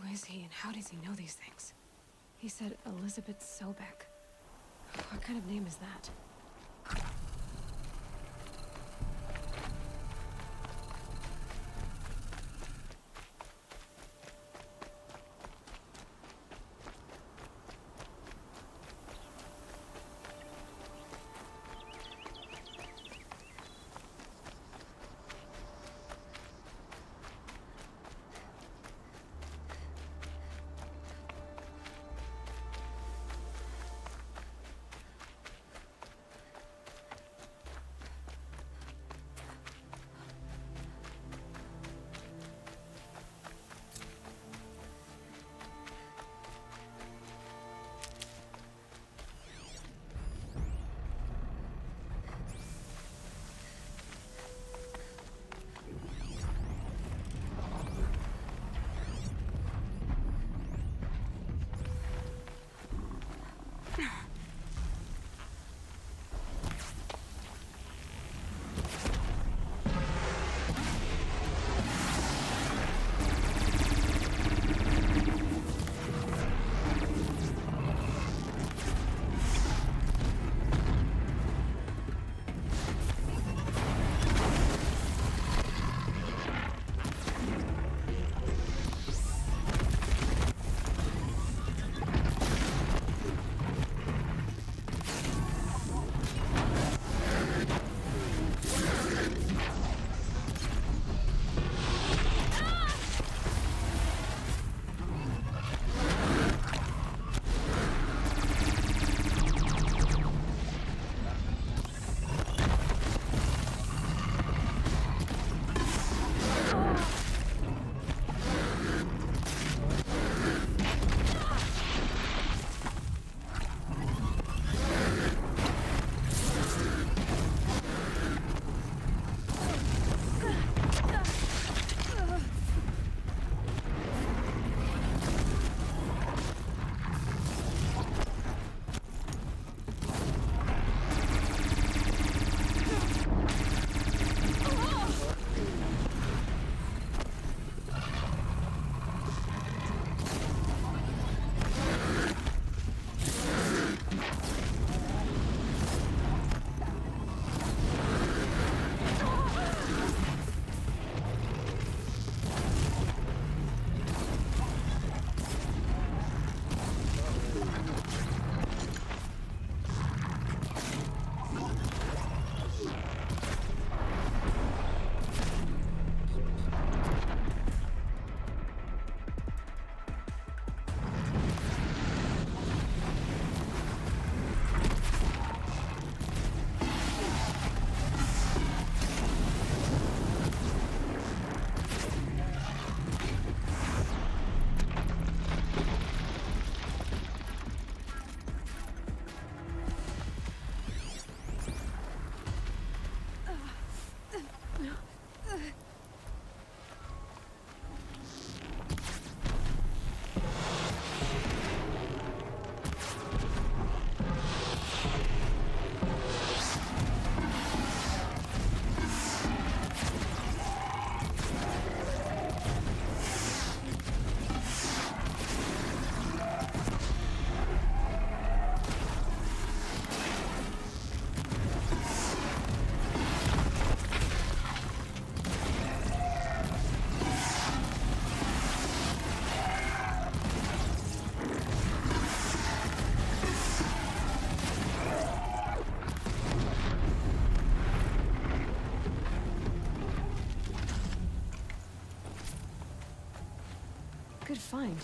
Who is he and how does he know these things? He said Elizabeth Sobek. What kind of name is that? Good find.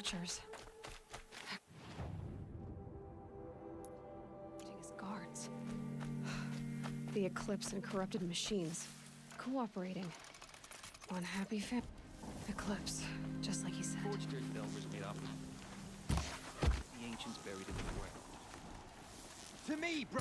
Watchers. Acting as guards. The Eclipse and corrupted machines. Cooperating. One happy Eclipse, just like he said. Forged Earth Bell was made up of the ancients buried in the ground. To me, bro!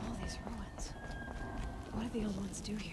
All these ruins. What did the old ones do here?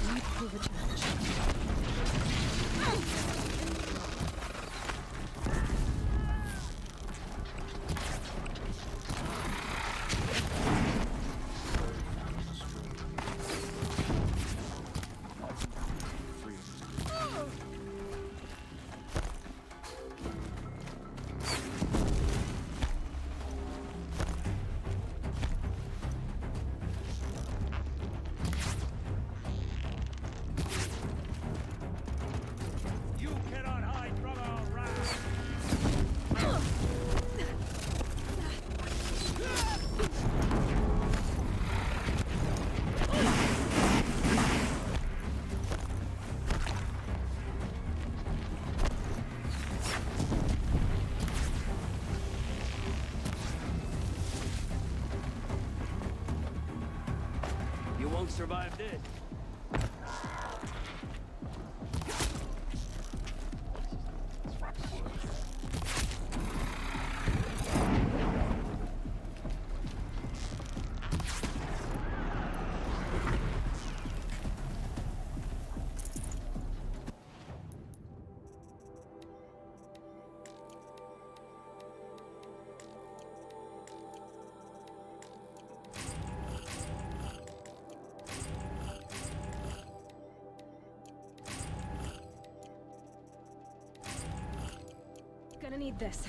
Might prove a challenge. You cannot hide from our wrath! You won't survive this. Gonna need this.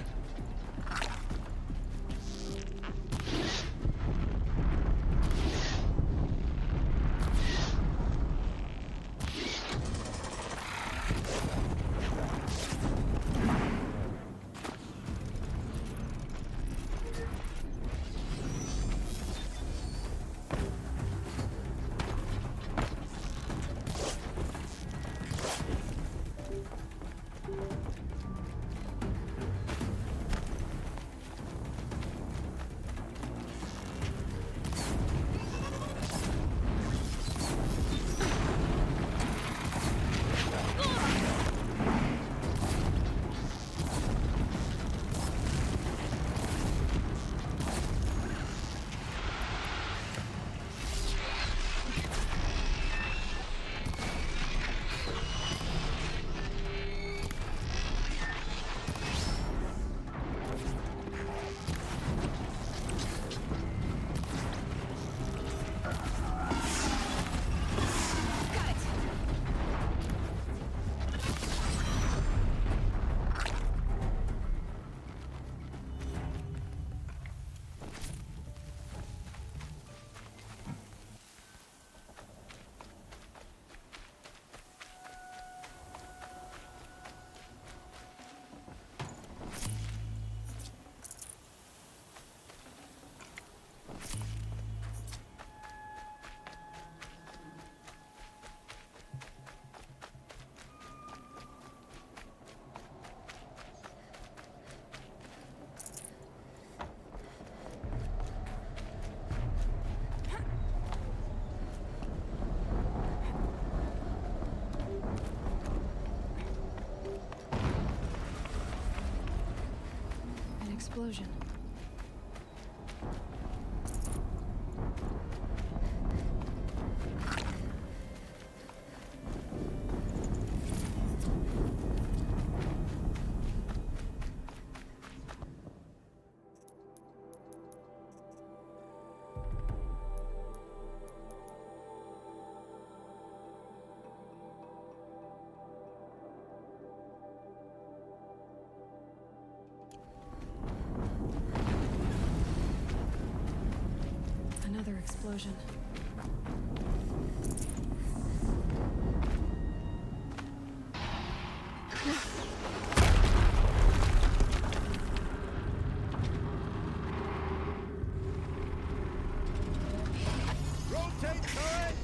explosion. Another explosion. Rotate turret!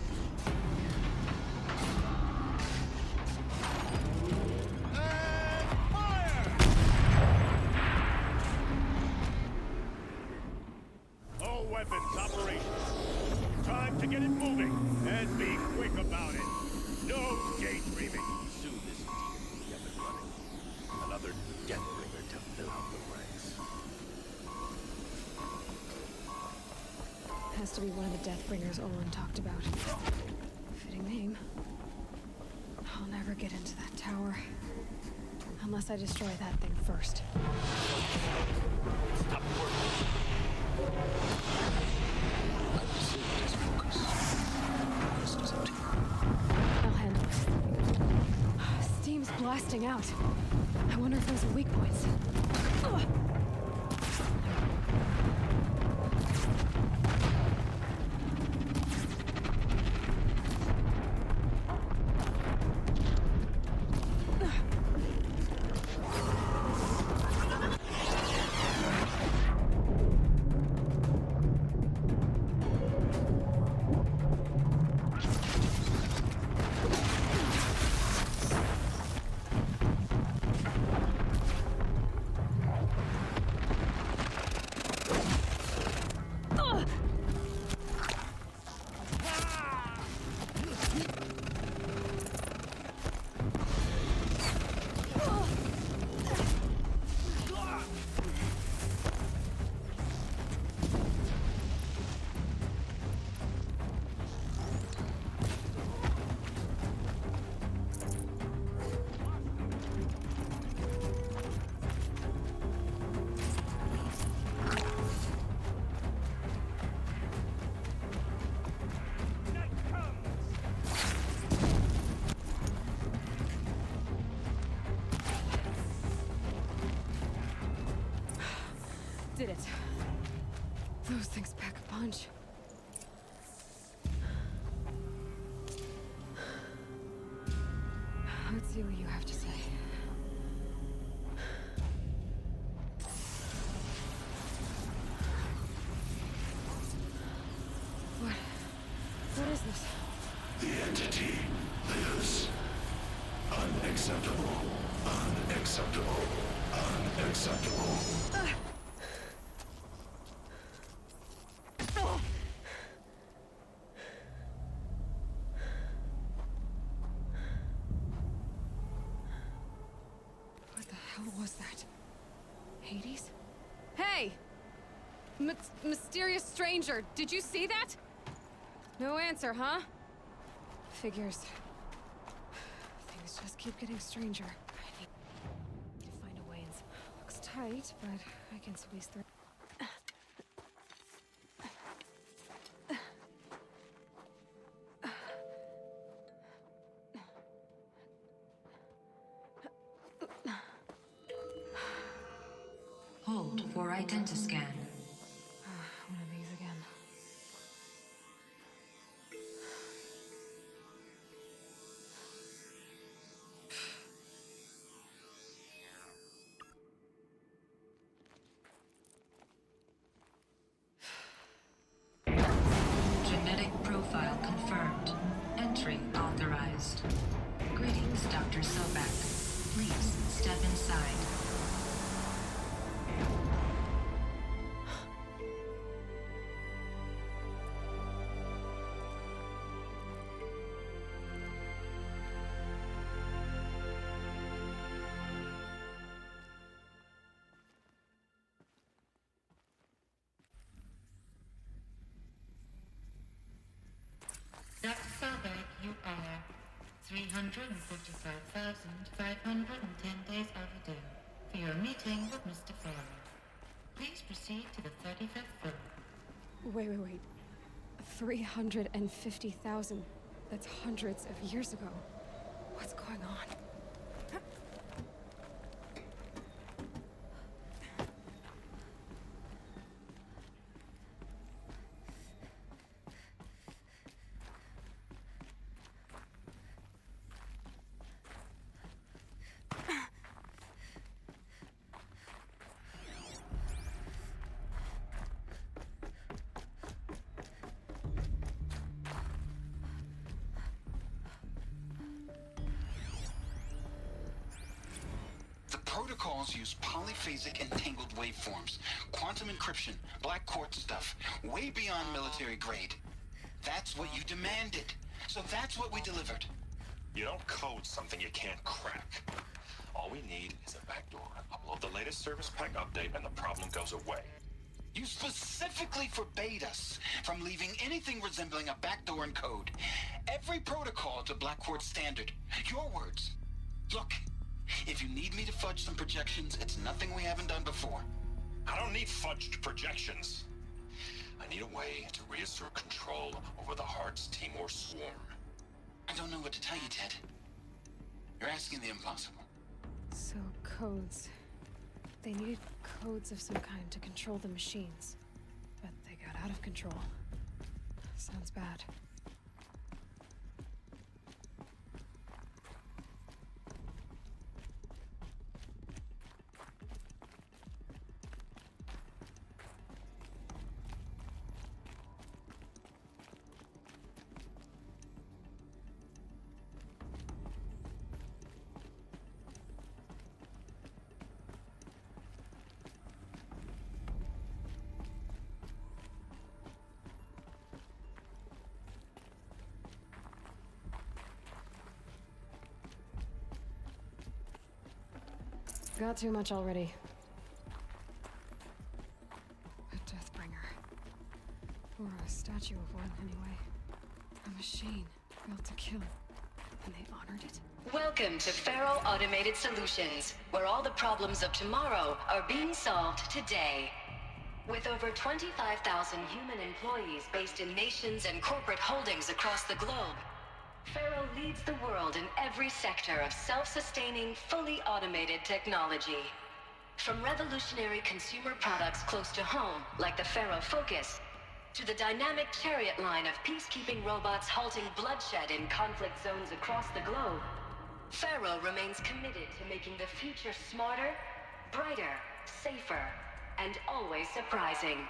And fire! All weapons operational. Time to get it moving, and be quick about it. No daydreaming. Soon this deal will be up and running. Another Deathbringer to fill out the ranks. Has to be one of the Deathbringers Olin talked about. Fitting name. I'll never get into that tower. Unless I destroy that thing first. Stop working. I've disabled his focus. The rest is up to you. I'll handle it. Steam's blasting out. I wonder if those are weak points. Ugh. Did it. Those things pack a punch. Let's see what you have to say. What is this? The entity lives. Unacceptable. Unacceptable. Unacceptable. What the hell was that? Hades? Hey! Mysterious stranger, did you see that? No answer, huh? Figures. Things just keep getting stranger. I need to find a way in. Looks tight, but I can squeeze through. Hold for identiscan. One of these again. Genetic profile confirmed. Entry authorized. Greetings, Dr. Sobek. Please step inside. Dr. Selbach, you are 355,510 days overdue for your meeting with Mr. Farrow. Please proceed to the 35th floor. Wait. 350,000. That's hundreds of years ago. What's going on? Protocols use polyphasic entangled waveforms, quantum encryption, black quartz stuff, way beyond military grade. That's what you demanded. So that's what we delivered. You don't code something you can't crack. All we need is a backdoor. Upload the latest service pack update and the problem goes away. You specifically forbade us from leaving anything resembling a backdoor in code. Every protocol to Black Quartz standard. Your words. Look, if you need me to fudge some projections, it's nothing we haven't done before. I don't need fudged projections. I need a way to reassert control over the Heart's Timor swarm. I don't know what to tell you, Ted. You're asking the impossible. So, codes. They needed codes of some kind to control the machines. But they got out of control. Sounds bad. Got too much already. A Deathbringer. Or a statue of one, anyway. A machine built to kill. And they honored it. Welcome to Faro Automated Solutions, where all the problems of tomorrow are being solved today. With over 25,000 human employees based in nations and corporate holdings across the globe, Faro leads the world in every sector of self-sustaining, fully automated technology. From revolutionary consumer products close to home, like the Faro Focus, to the dynamic Chariot line of peacekeeping robots halting bloodshed in conflict zones across the globe, Faro remains committed to making the future smarter, brighter, safer, and always surprising.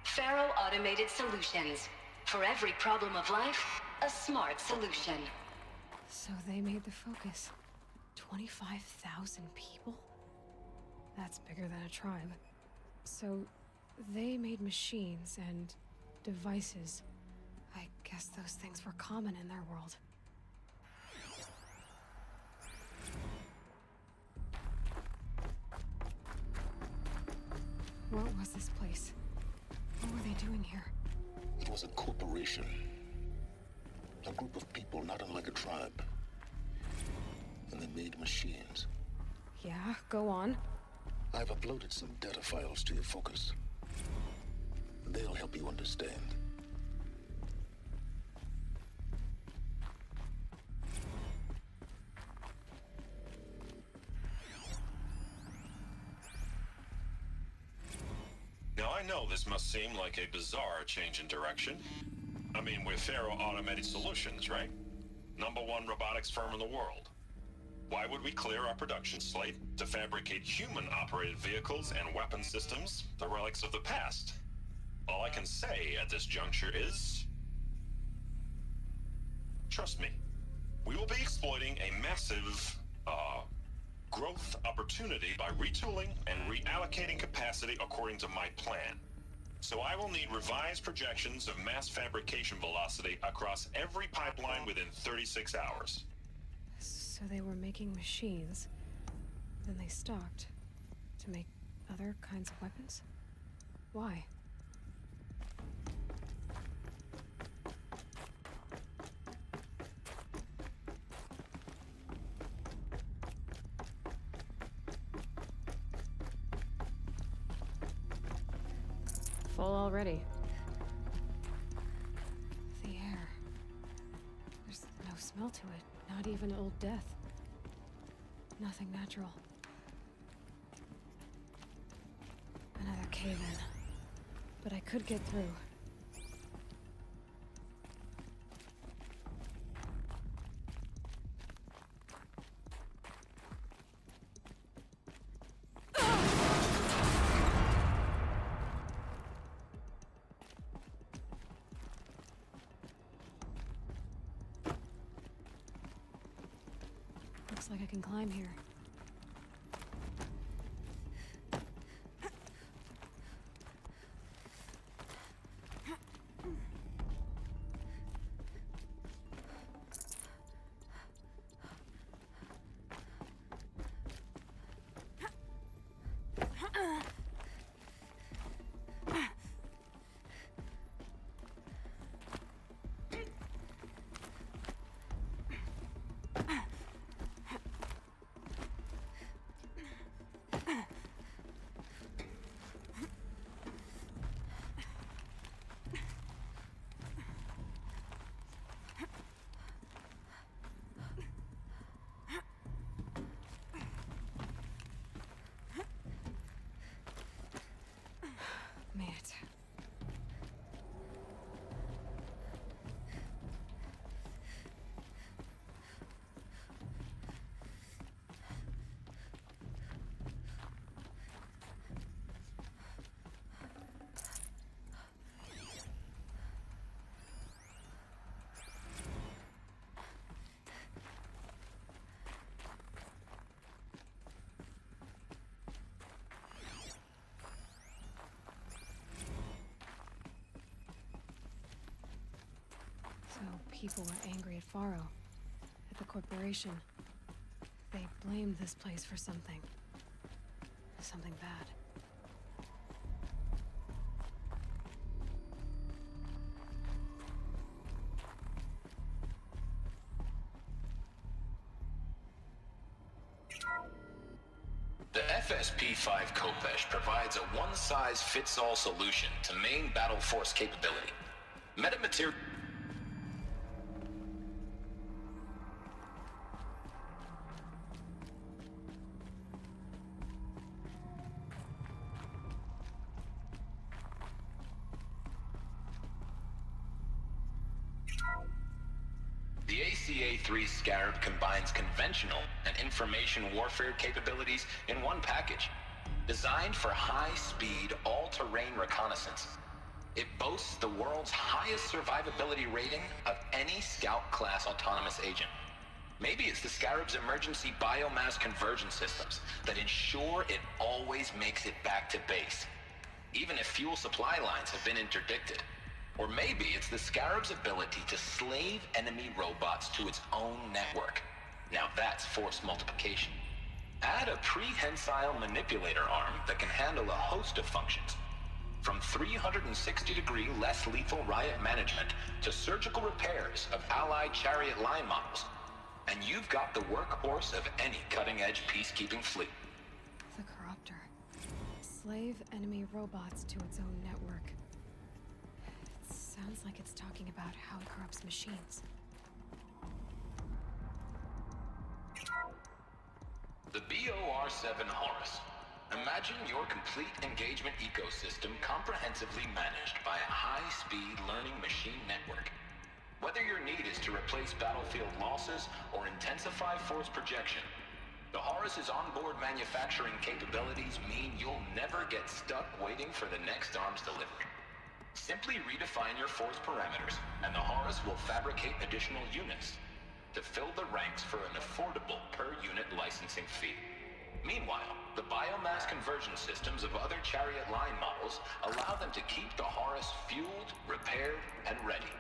Faro Automated Solutions. For every problem of life, a smart solution. So they made the Focus. 25,000 people? That's bigger than a tribe. So they made machines and devices. I guess those things were common in their world. What was this place? What were they doing here? It was a corporation. A group of people not unlike a tribe. And they made machines. Yeah, go on. I've uploaded some data files to your Focus. They'll help you understand. Now I know this must seem like a bizarre change in direction. I mean, we're Faro Automated Solutions, right? #1 robotics firm in the world. Why would we clear our production slate to fabricate human-operated vehicles and weapon systems, the relics of the past? All I can say at this juncture is... trust me. We will be exploiting a massive, growth opportunity by retooling and reallocating capacity according to my plan. So I will need revised projections of mass fabrication velocity across every pipeline within 36 hours. So they were making machines. Then they stopped. To make other kinds of weapons? Why? full already. The air. There's no smell to it, not even old death. Nothing natural. Another cave-in. But I could get through. Looks like I can climb here. Made it. So people were angry at Faro, at the corporation. They blamed this place for something. Something bad. The FSP-5 Khopesh provides a one-size-fits-all solution to main battle force capability. Metamaterial... The ACA-3 Scarab combines conventional and information warfare capabilities in one package. Designed for high-speed, all-terrain reconnaissance, it boasts the world's highest survivability rating of any Scout-class autonomous agent. Maybe it's the Scarab's emergency biomass conversion systems that ensure it always makes it back to base, even if fuel supply lines have been interdicted. Or maybe it's the Scarab's ability to slave enemy robots to its own network. Now that's force multiplication. Add a prehensile manipulator arm that can handle a host of functions, from 360-degree less lethal riot management to surgical repairs of Allied chariot line models, and you've got the workhorse of any cutting-edge peacekeeping fleet. The Corruptor. Slave enemy robots to its own network. Sounds like it's talking about how it corrupts machines. The BOR-7 Horus. Imagine your complete engagement ecosystem comprehensively managed by a high-speed learning machine network. Whether your need is to replace battlefield losses or intensify force projection, the Horus's onboard manufacturing capabilities mean you'll never get stuck waiting for the next arms delivery. Simply redefine your force parameters, and the Horus will fabricate additional units to fill the ranks for an affordable per-unit licensing fee. Meanwhile, the biomass conversion systems of other chariot line models allow them to keep the Horus fueled, repaired, and ready,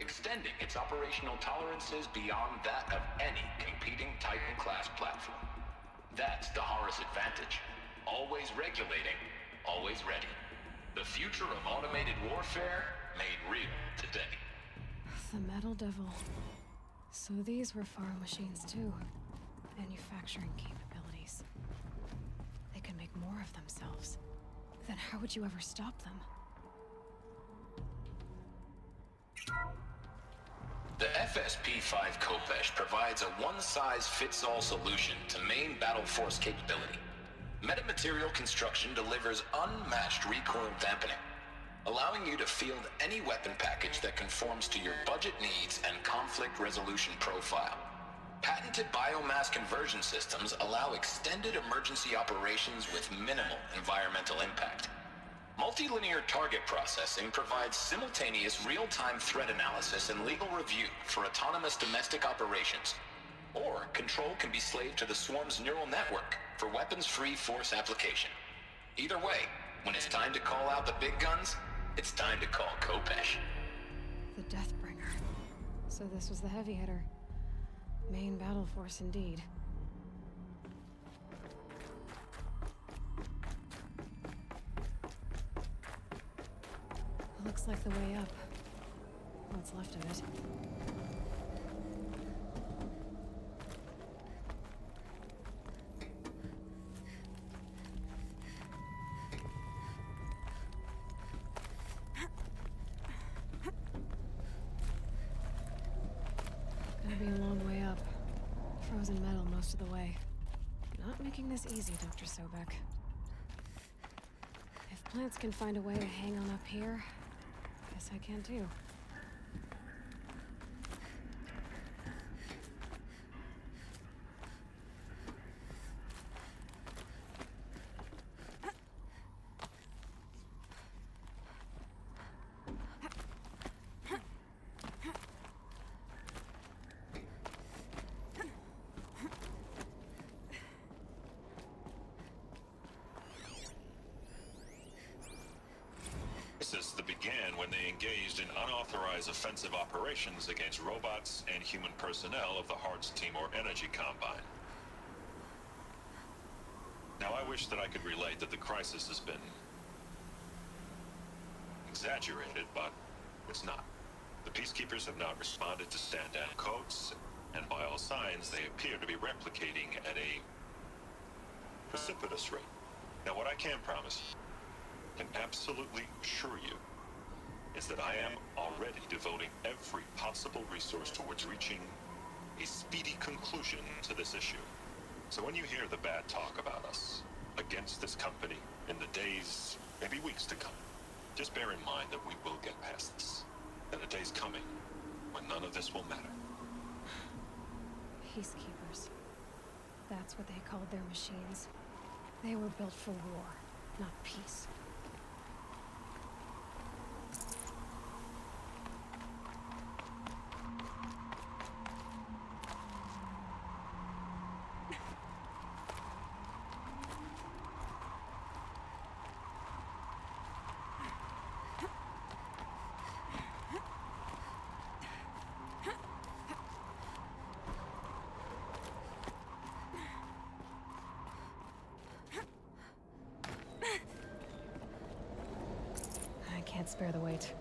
extending its operational tolerances beyond that of any competing Titan-class platform. That's the Horus advantage. Always regulating, always ready. The future of automated warfare made real today. The Metal Devil. So these were Faro machines too. Manufacturing capabilities. They could make more of themselves. Then how would you ever stop them? The FSP-5 Khopesh provides a one-size-fits-all solution to main battle force capability. Metamaterial construction delivers unmatched recoil dampening, allowing you to field any weapon package that conforms to your budget needs and conflict resolution profile. Patented biomass conversion systems allow extended emergency operations with minimal environmental impact. Multilinear target processing provides simultaneous real-time threat analysis and legal review for autonomous domestic operations. Or control can be slaved to the Swarm's neural network for weapons-free force application. Either way, when it's time to call out the big guns, it's time to call Khopesh. The Deathbringer. So this was the heavy hitter. Main battle force indeed. Looks like the way up. What's left of it. Gonna be a long way up. Frozen metal most of the way. Not making this easy, Dr. Sobek. If plants can find a way to hang on up here, guess I can too. That began when they engaged in unauthorized offensive operations against robots and human personnel of the Hearts Timor Energy Combine. Now, I wish that I could relate that the crisis has been exaggerated, but it's not. The Peacekeepers have not responded to stand-down codes, and by all signs, they appear to be replicating at a precipitous rate. Now, what I can promise, can absolutely assure you, is that I am already devoting every possible resource towards reaching a speedy conclusion to this issue. So when you hear the bad talk about us against this company in the days, maybe weeks to come, just bear in mind that we will get past this. And a day's coming when none of this will matter. Peacekeepers. That's what they called their machines. They were built for war, not peace. Can't spare the weight.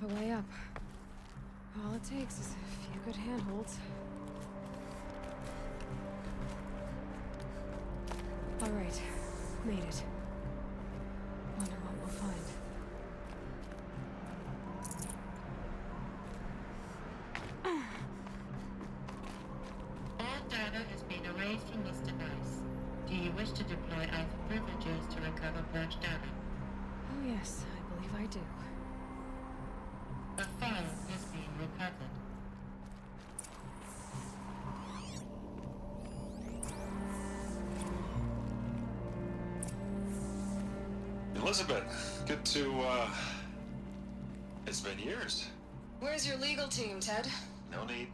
A way up. All it takes is a few good handholds. All right, made it. Wonder what we'll find. All data is being erased from this device. Do you wish to deploy Alpha privileges to recover purged data? Oh yes, I believe I do. A file is being recovered. Elizabeth, good to, it's been years. Where's your legal team, Ted? No need.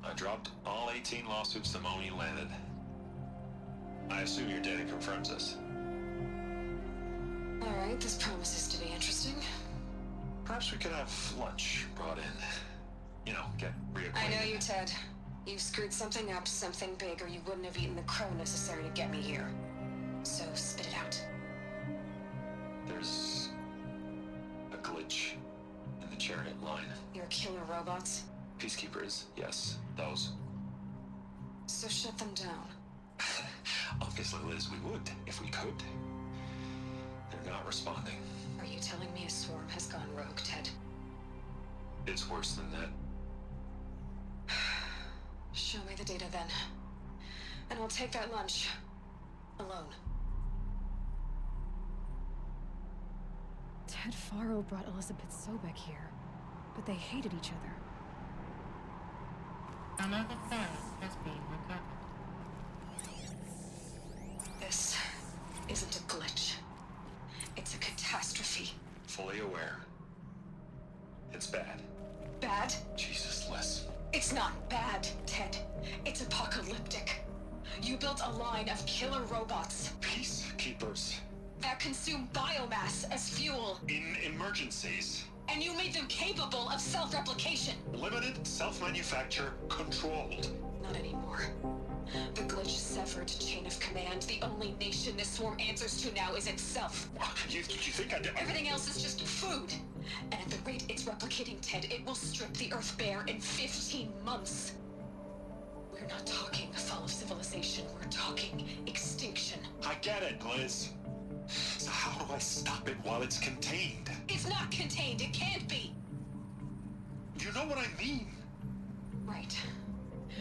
I dropped all 18 lawsuits the moment you landed. I assume your data confirms this. Alright, this promises to be interesting. Perhaps we could have lunch brought in. You know, get reacquainted. I know you, Ted. You screwed something up, something big, or you wouldn't have eaten the crow necessary to get me here. So, spit it out. There's a glitch in the chariot line. Your killer robots? Peacekeepers, yes, those. So shut them down. Obviously, Liz, we would, if we could. They're not responding. Are you telling me a swarm has gone rogue, Ted? It's worse than that. Show me the data then. And I'll take that lunch. Alone. Ted Faro brought Elizabeth Sobek here, but they hated each other. Another file has been recovered. This isn't a glitch. It's a catastrophe. Fully aware. It's bad. Bad? Jesus, Liz. It's not bad, Ted. It's apocalyptic. You built a line of killer robots Peacekeepers. that consume biomass as fuel, In emergencies. and you made them capable of self-replication. Limited, self-manufacture, controlled. Not anymore. The glitch severed chain of command. The only nation this swarm answers to now is itself. You think I did? Everything else is just food. And at the rate it's replicating, Ted, it will strip the Earth bare in 15 months. We're not talking fall of civilization. We're talking extinction. I get it, Liz. So how do I stop it while it's contained? It's not contained. It can't be. You know what I mean? Right.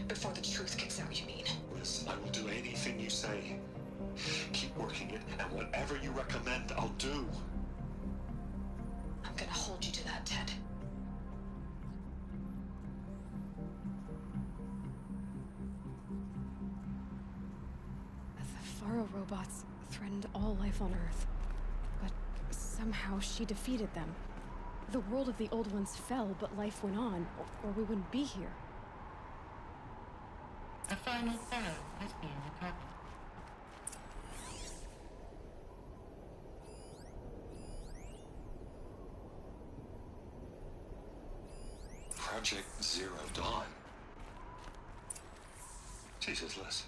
Before the truth gets out, you mean? Liz, I will do anything you say. Keep working it, and whatever you recommend, I'll do. I'm gonna hold you to that, Ted. The Faro robots threatened all life on Earth, but somehow she defeated them. The world of the old ones fell, but life went on, or we wouldn't be here. A final file has been recovered. Project Zero Dawn. Jesus, Liz.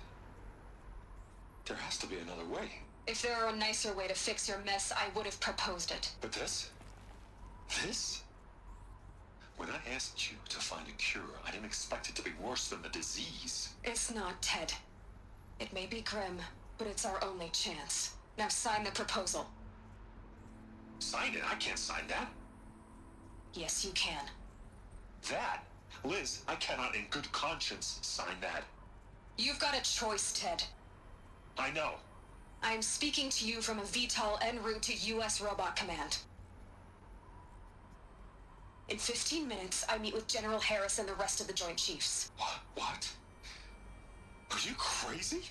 There has to be another way. If there were a nicer way to fix your mess, I would have proposed it. But this? This? When I asked you to find a cure, I didn't expect it to be worse than the disease. It's not, Ted. It may be grim, but it's our only chance. Now sign the proposal. Sign it? I can't sign that. Yes, you can. That? Liz, I cannot in good conscience sign that. You've got a choice, Ted. I know. I am speaking to you from a VTOL en route to U.S. Robot Command. In 15 minutes, I meet with General Harris and the rest of the Joint Chiefs. What? Are you crazy?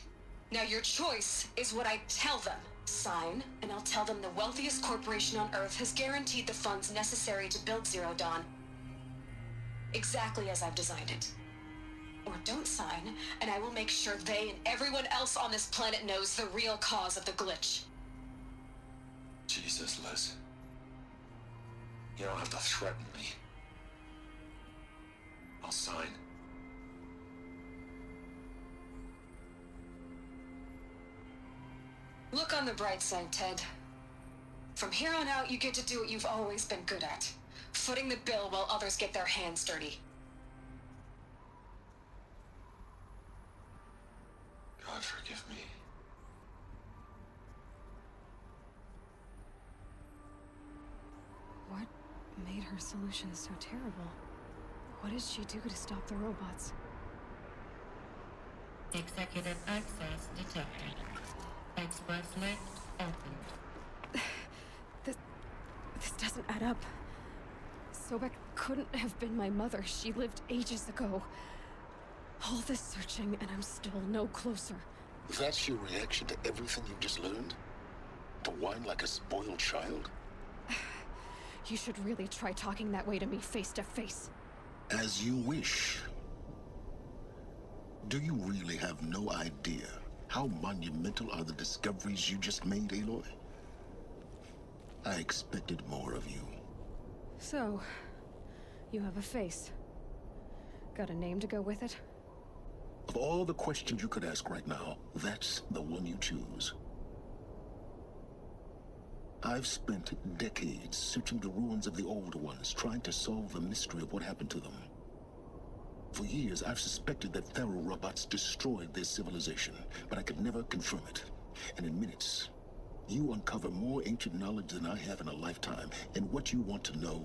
Now your choice is what I tell them. Sign, and I'll tell them the wealthiest corporation on Earth has guaranteed the funds necessary to build Zero Dawn. Exactly as I've designed it. Or don't sign, and I will make sure they and everyone else on this planet knows the real cause of the glitch. Jesus, Liz. You don't have to threaten me. I'll sign. Look on the bright side, Ted. From here on out, you get to do what you've always been good at. Footing the bill while others get their hands dirty. God forgive me. made her solution so terrible? What did she do to stop the robots? Executive access detected. Express lift opened. This doesn't add up. Sobek couldn't have been my mother. She lived ages ago. All this searching, and I'm still no closer. That's your reaction to everything you've just learned? To whine like a spoiled child? You should really try talking that way to me face to face. As you wish. Do you really have no idea how monumental are the discoveries you just made, Aloy? I expected more of you. So, you have a face. Got a name to go with it? Of all the questions you could ask right now, that's the one you choose. I've spent decades searching the ruins of the old ones, trying to solve the mystery of what happened to them. For years, I've suspected that Faro robots destroyed their civilization, but I could never confirm it. And in minutes, you uncover more ancient knowledge than I have in a lifetime, and what you want to know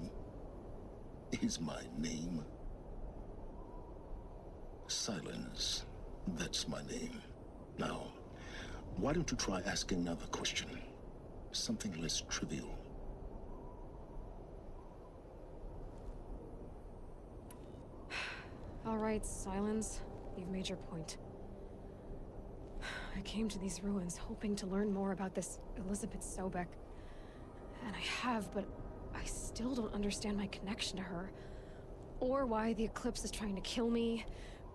is my name. Silence. That's my name. Now, why don't you try asking another question? Something less trivial. All right, Silence. You've made your point. I came to these ruins hoping to learn more about this Elizabeth Sobek. And I have, but I still don't understand my connection to her. Or why the Eclipse is trying to kill me.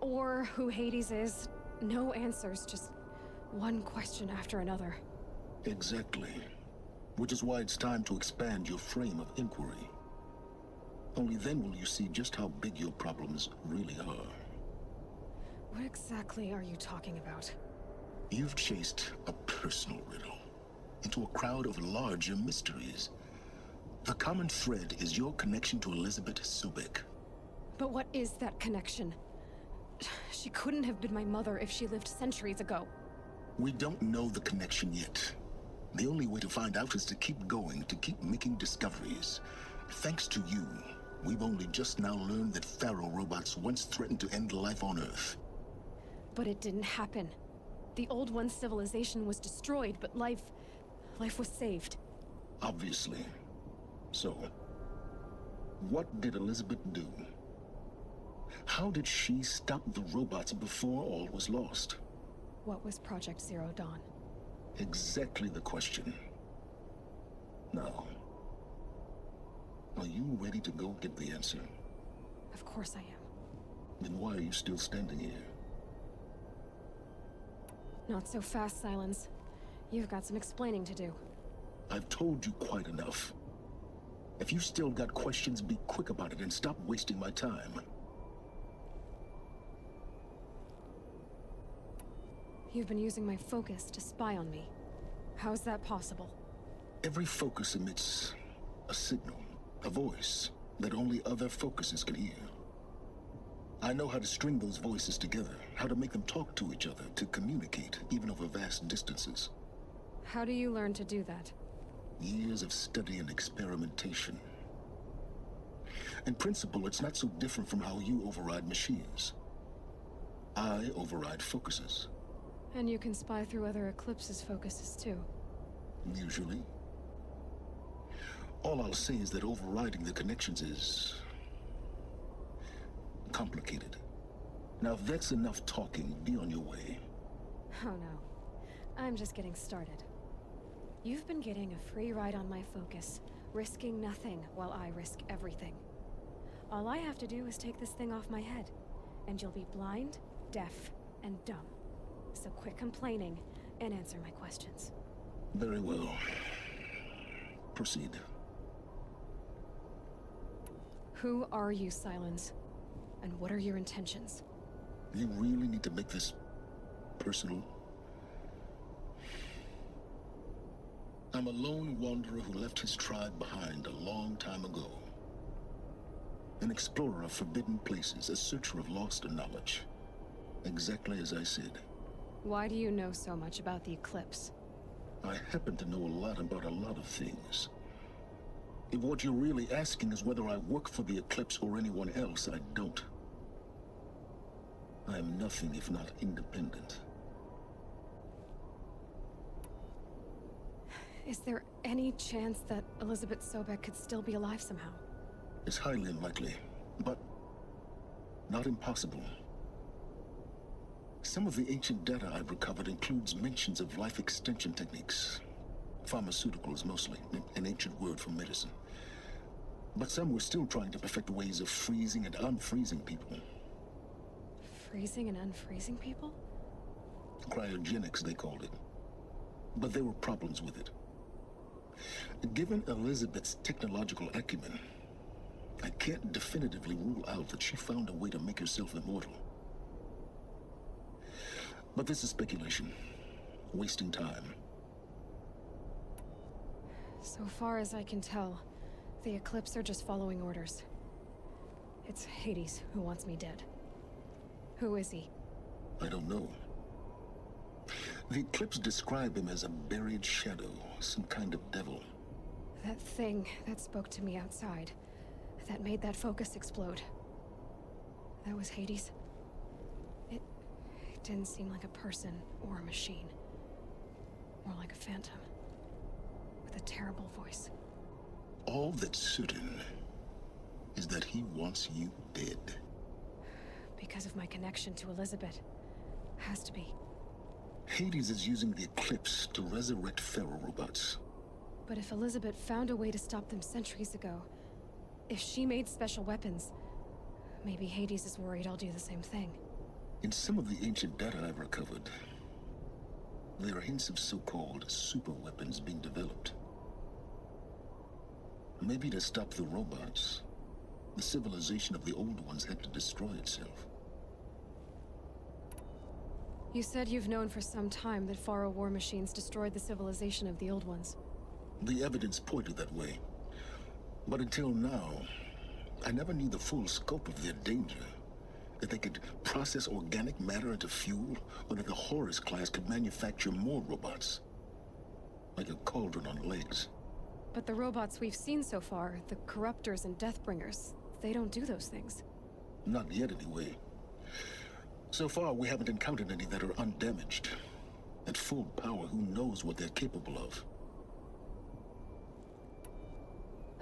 Or who Hades is. No answers, just one question after another. Exactly. Which is why it's time to expand your frame of inquiry. Only then will you see just how big your problems really are. What exactly are you talking about? You've chased a personal riddle into a crowd of larger mysteries. The common thread is your connection to Elizabeth Sobek. But what is that connection? She couldn't have been my mother if she lived centuries ago. We don't know the connection yet. The only way to find out is to keep going, to keep making discoveries. Thanks to you, we've only just now learned that Faro robots once threatened to end life on Earth. But it didn't happen. The Old One's civilization was destroyed, but life was saved. Obviously. So, what did Elizabeth do? How did she stop the robots before all was lost? What was Project Zero Dawn? Exactly the question. Now, are you ready to go get the answer? Of course I am. Then why are you still standing here? Not so fast, Silence. You've got some explaining to do. I've told you quite enough. If you still got questions, be quick about it and stop wasting my time. You've been using my focus to spy on me. How's that possible? Every focus emits a signal, a voice, that only other focuses can hear. I know how to string those voices together, how to make them talk to each other, to communicate, even over vast distances. How do you learn to do that? Years of study and experimentation. In principle, it's not so different from how you override machines. I override focuses. And you can spy through other Eclipse's focuses too. Usually. All I'll say is that overriding the connections is complicated. Now, if that's enough talking, be on your way. Oh no. I'm just getting started. You've been getting a free ride on my focus, risking nothing while I risk everything. All I have to do is take this thing off my head, and you'll be blind, deaf, and dumb. So quit complaining and answer my questions. Very well. Proceed. Who are you, Silence? And what are your intentions? You really need to make this personal? I'm a lone wanderer who left his tribe behind a long time ago. An explorer of forbidden places, a searcher of lost knowledge. Exactly as I said. Why do you know so much about the Eclipse? I happen to know a lot about a lot of things. If what you're really asking is whether I work for the Eclipse or anyone else, I don't. I am nothing if not independent. Is there any chance that Elizabeth Sobek could still be alive somehow? It's highly unlikely, but not impossible. Some of the ancient data I've recovered includes mentions of life extension techniques. Pharmaceuticals, mostly, an ancient word for medicine. But some were still trying to perfect ways of freezing and unfreezing people. Freezing and unfreezing people? Cryogenics, they called it. But there were problems with it. Given Elizabeth's technological acumen, I can't definitively rule out that she found a way to make herself immortal. But this is speculation. Wasting time. So far as I can tell, the Eclipse are just following orders. It's Hades who wants me dead. Who is he? I don't know. The Eclipse describe him as a buried shadow, some kind of devil. That thing that spoke to me outside, that made that focus explode. That was Hades? It didn't seem like a person or a machine. More like a phantom. With a terrible voice. All that's certain is that he wants you dead. Because of my connection to Elizabeth. Has to be. Hades is using the Eclipse to resurrect Fero robots. But if Elizabeth found a way to stop them centuries ago, if she made special weapons, maybe Hades is worried I'll do the same thing. In some of the ancient data I've recovered, there are hints of so-called super weapons being developed. Maybe to stop the robots, the civilization of the old ones had to destroy itself. You said you've known for some time that Faro war machines destroyed the civilization of the old ones. The evidence pointed that way. But until now, I never knew the full scope of their danger. That they could process organic matter into fuel, or that the Horus class could manufacture more robots. Like a cauldron on legs. But the robots we've seen so far, the Corruptors and Deathbringers, they don't do those things. Not yet, anyway. So far, we haven't encountered any that are undamaged. At full power, who knows what they're capable of?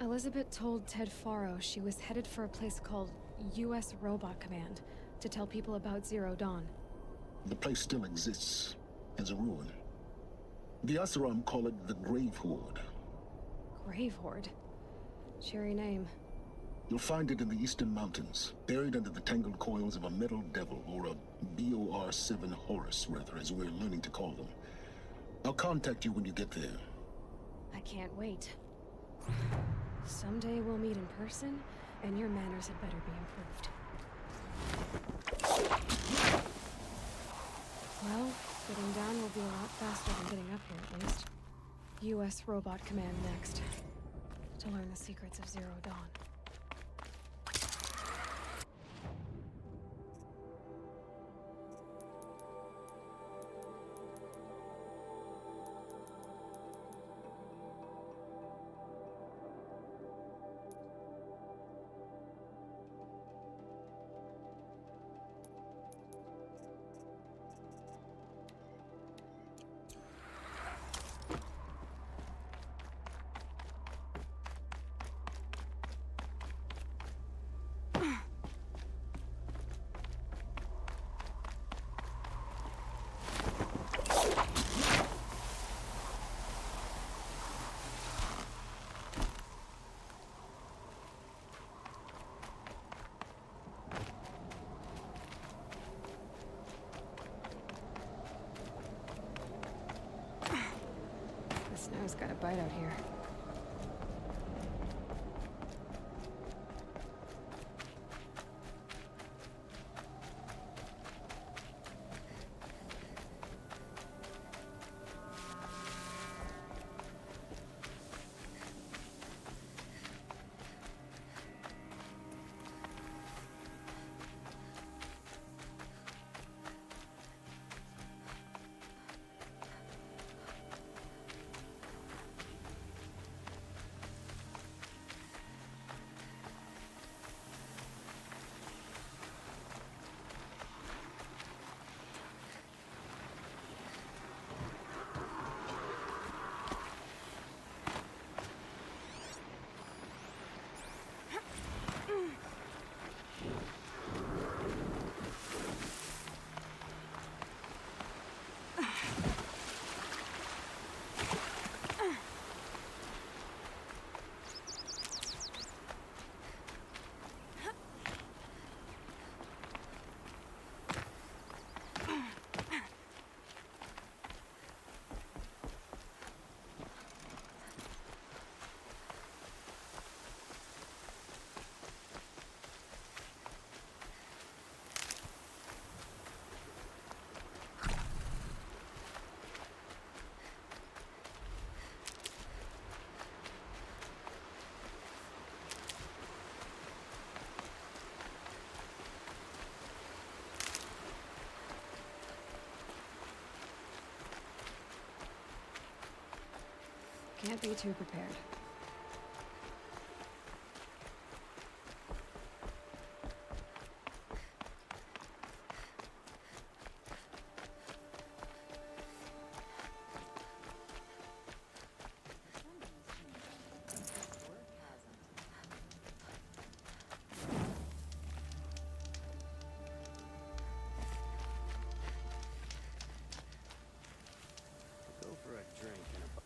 Elizabeth told Ted Faro she was headed for a place called U.S. Robot Command to tell people about Zero Dawn. The place still exists, as a ruin. The Asaram call it the Grave Horde. Grave Horde? Cheery name. You'll find it in the Eastern Mountains, buried under the tangled coils of a metal devil, or a BOR-7 Horus, rather, as we're learning to call them. I'll contact you when you get there. I can't wait. Someday we'll meet in person, and your manners had better be improved. Well, getting down will be a lot faster than getting up here, at least. U.S. Robot Command next. To learn the secrets of Zero Dawn. Snow's got a bite out here. Can't be too prepared. Go for a drink and a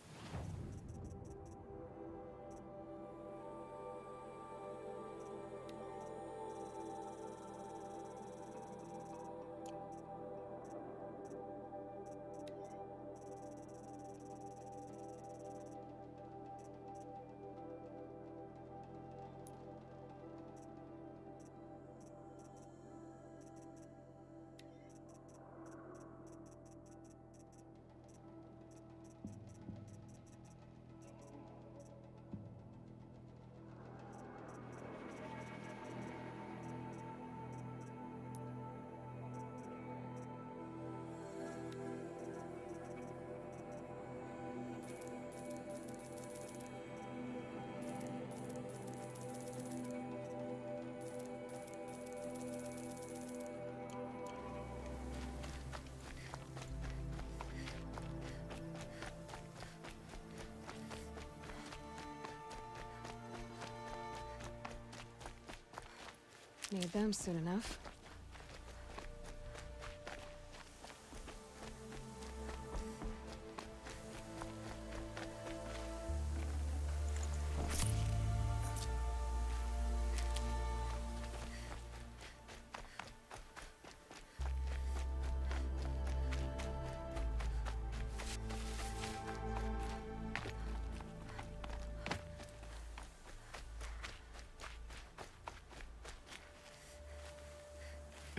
Need them soon enough.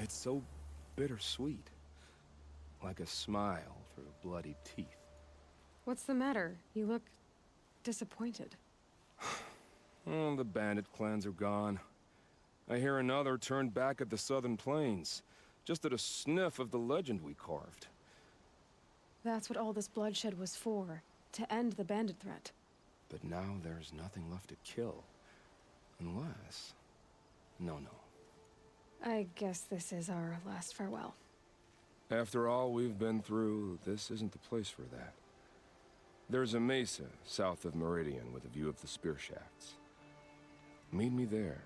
It's so bittersweet. Like a smile through bloody teeth. What's the matter? You look disappointed. Oh, the bandit clans are gone. I hear another turned back at the southern plains, just at a sniff of the legend we carved. That's what all this bloodshed was for, to end the bandit threat. But now there's nothing left to kill. Unless... No. I guess this is our last farewell. After all we've been through, this isn't the place for that. There's a mesa south of Meridian with a view of the spear shafts. Meet me there.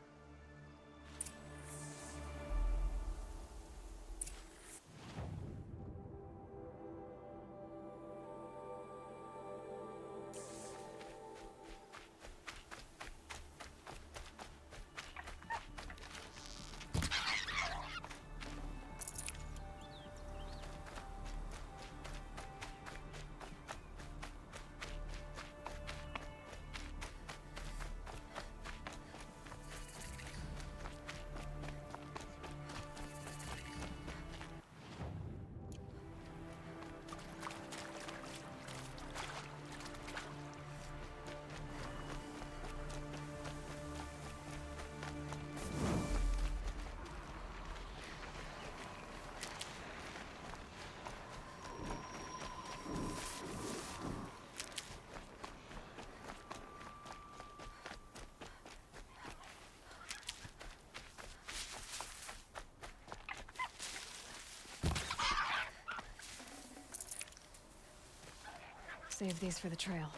Save these for the trail.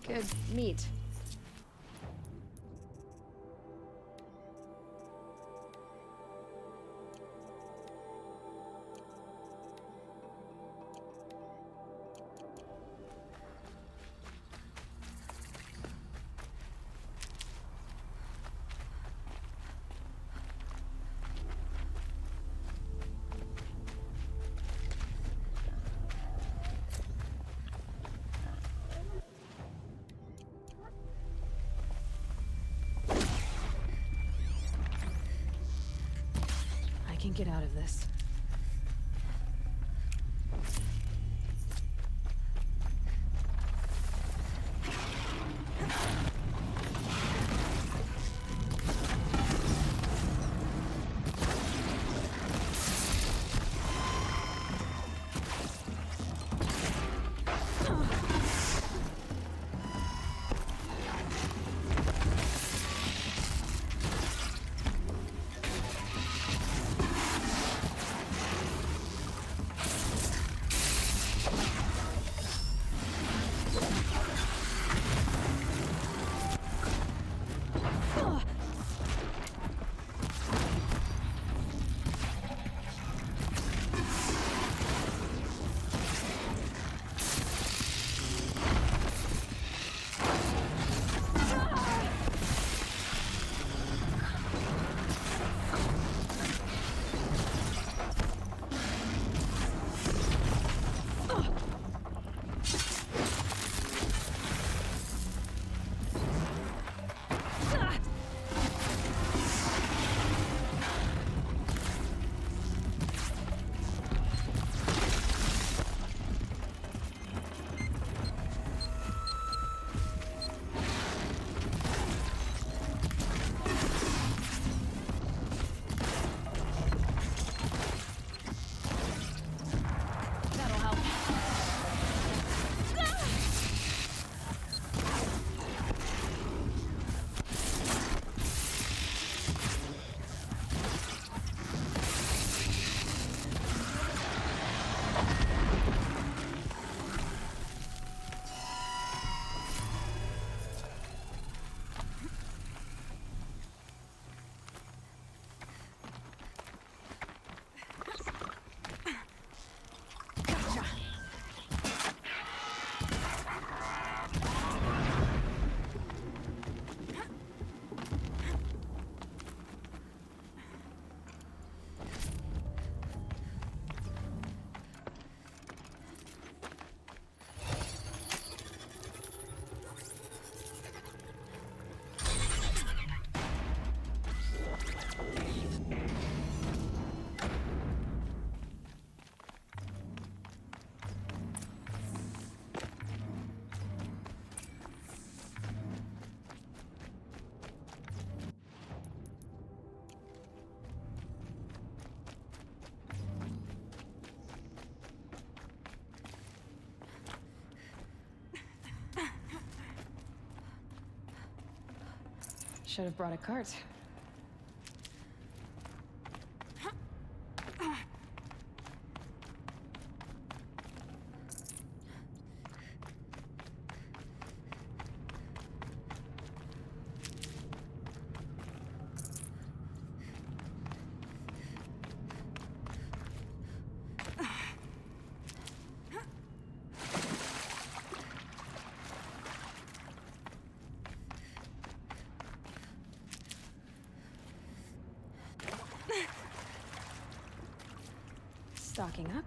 Good meat. get out of this. Should have brought a cart. Stocking up.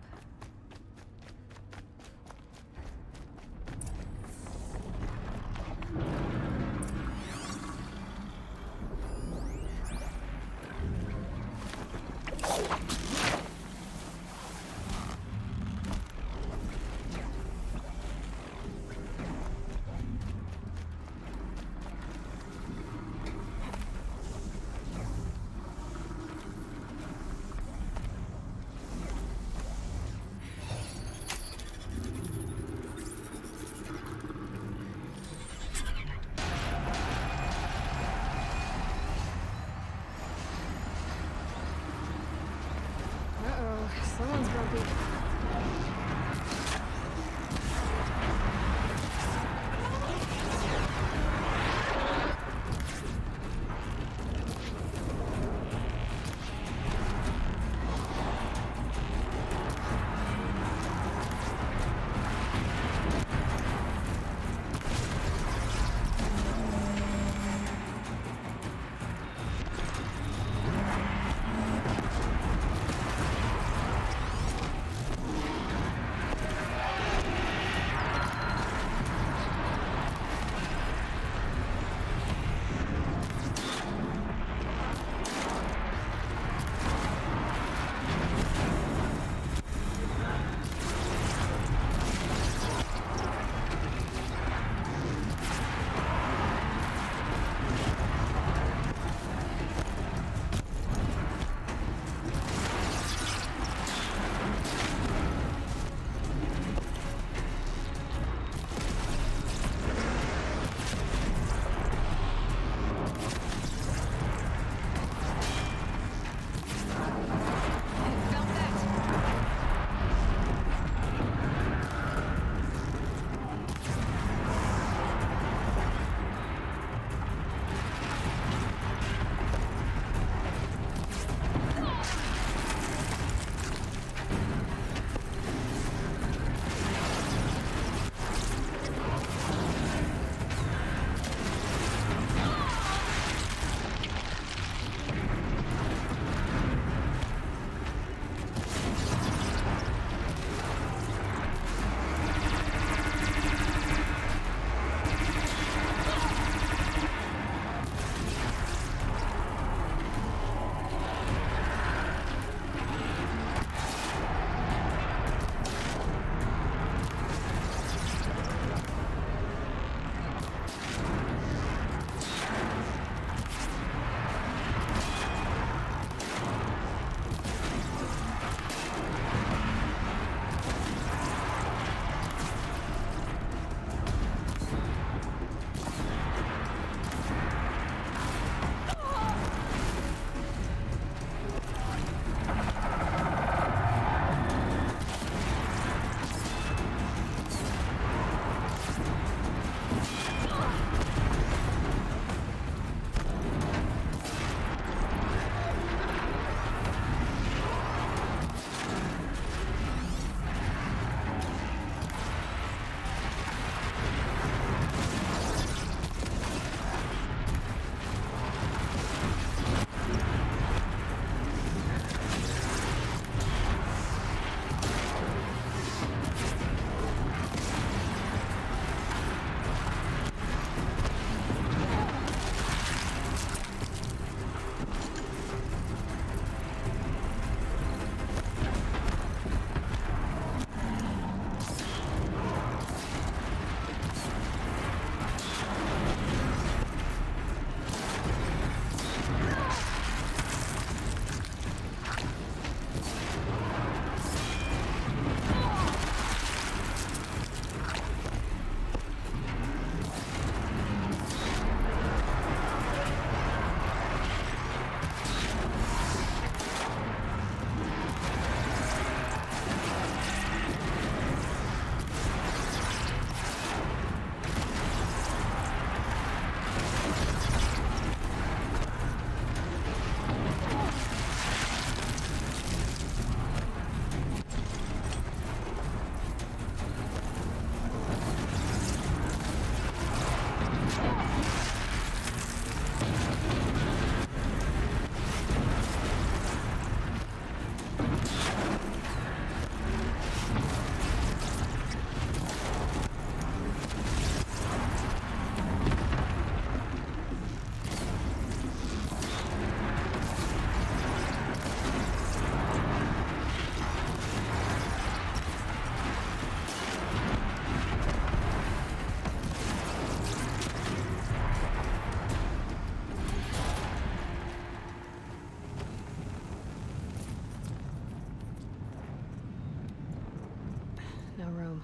No room.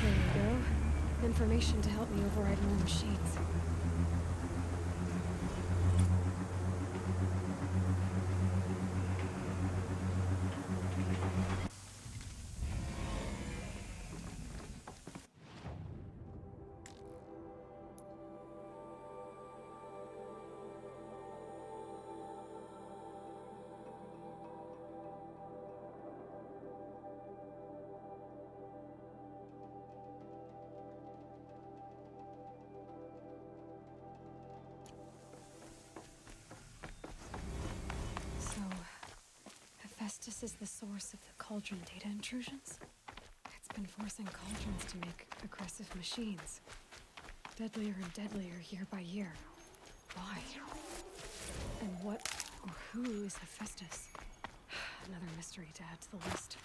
There you go. Information to help me override more machines. So, Hephaestus is the source of the Cauldron data intrusions? It's been forcing Cauldrons to make aggressive machines. Deadlier and deadlier year by year. Why? And what or who is Hephaestus? Another mystery to add to the list.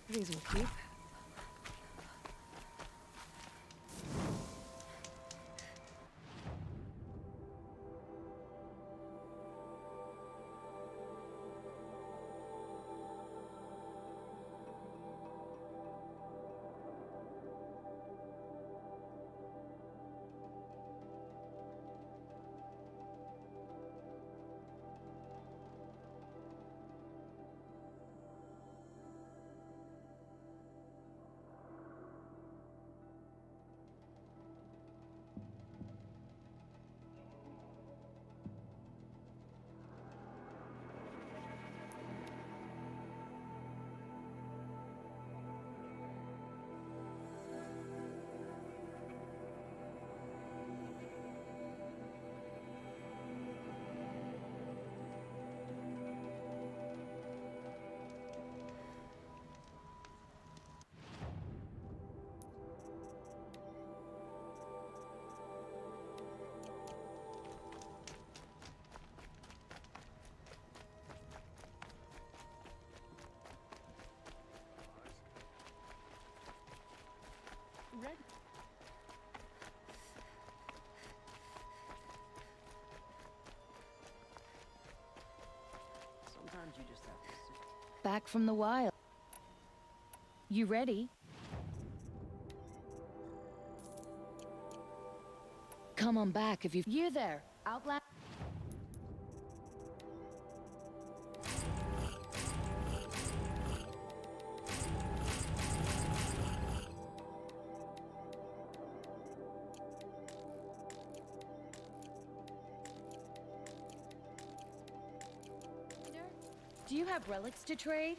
These will keep. Red. Sometimes you just have to sit. Back from the wild. You ready? Come on back if you're there. Outland. Do you have relics to trade?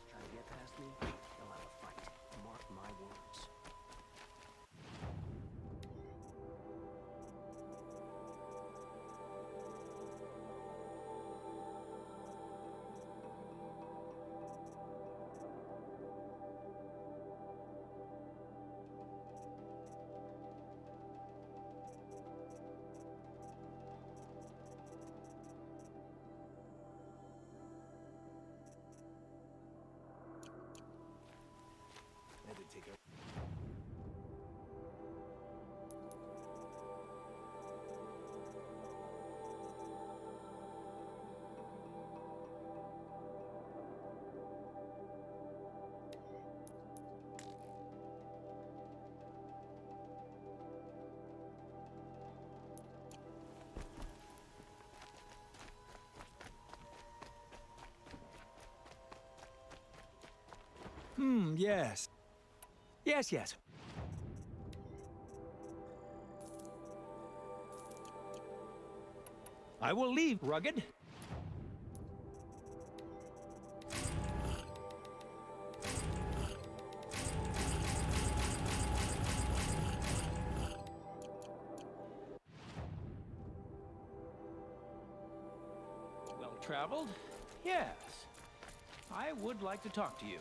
Try to get past me, they'll have a fight. Mark my words. Yes. Yes. I will leave, Rugged. Well traveled? Yes. I would like to talk to you.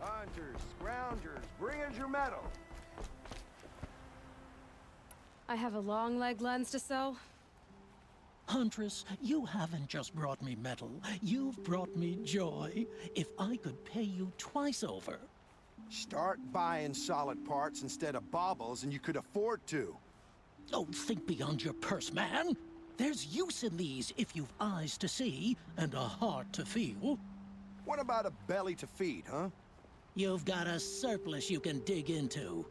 Hunters, scroungers, bring us your metal. I have a long leg lens to sell. Huntress, you haven't just brought me metal, you've brought me joy. If I could pay you twice over. Start buying solid parts instead of baubles and you could afford to. Oh, think beyond your purse, man. There's use in these if you've eyes to see and a heart to feel. What about a belly to feed, huh? You've got a surplus you can dig into.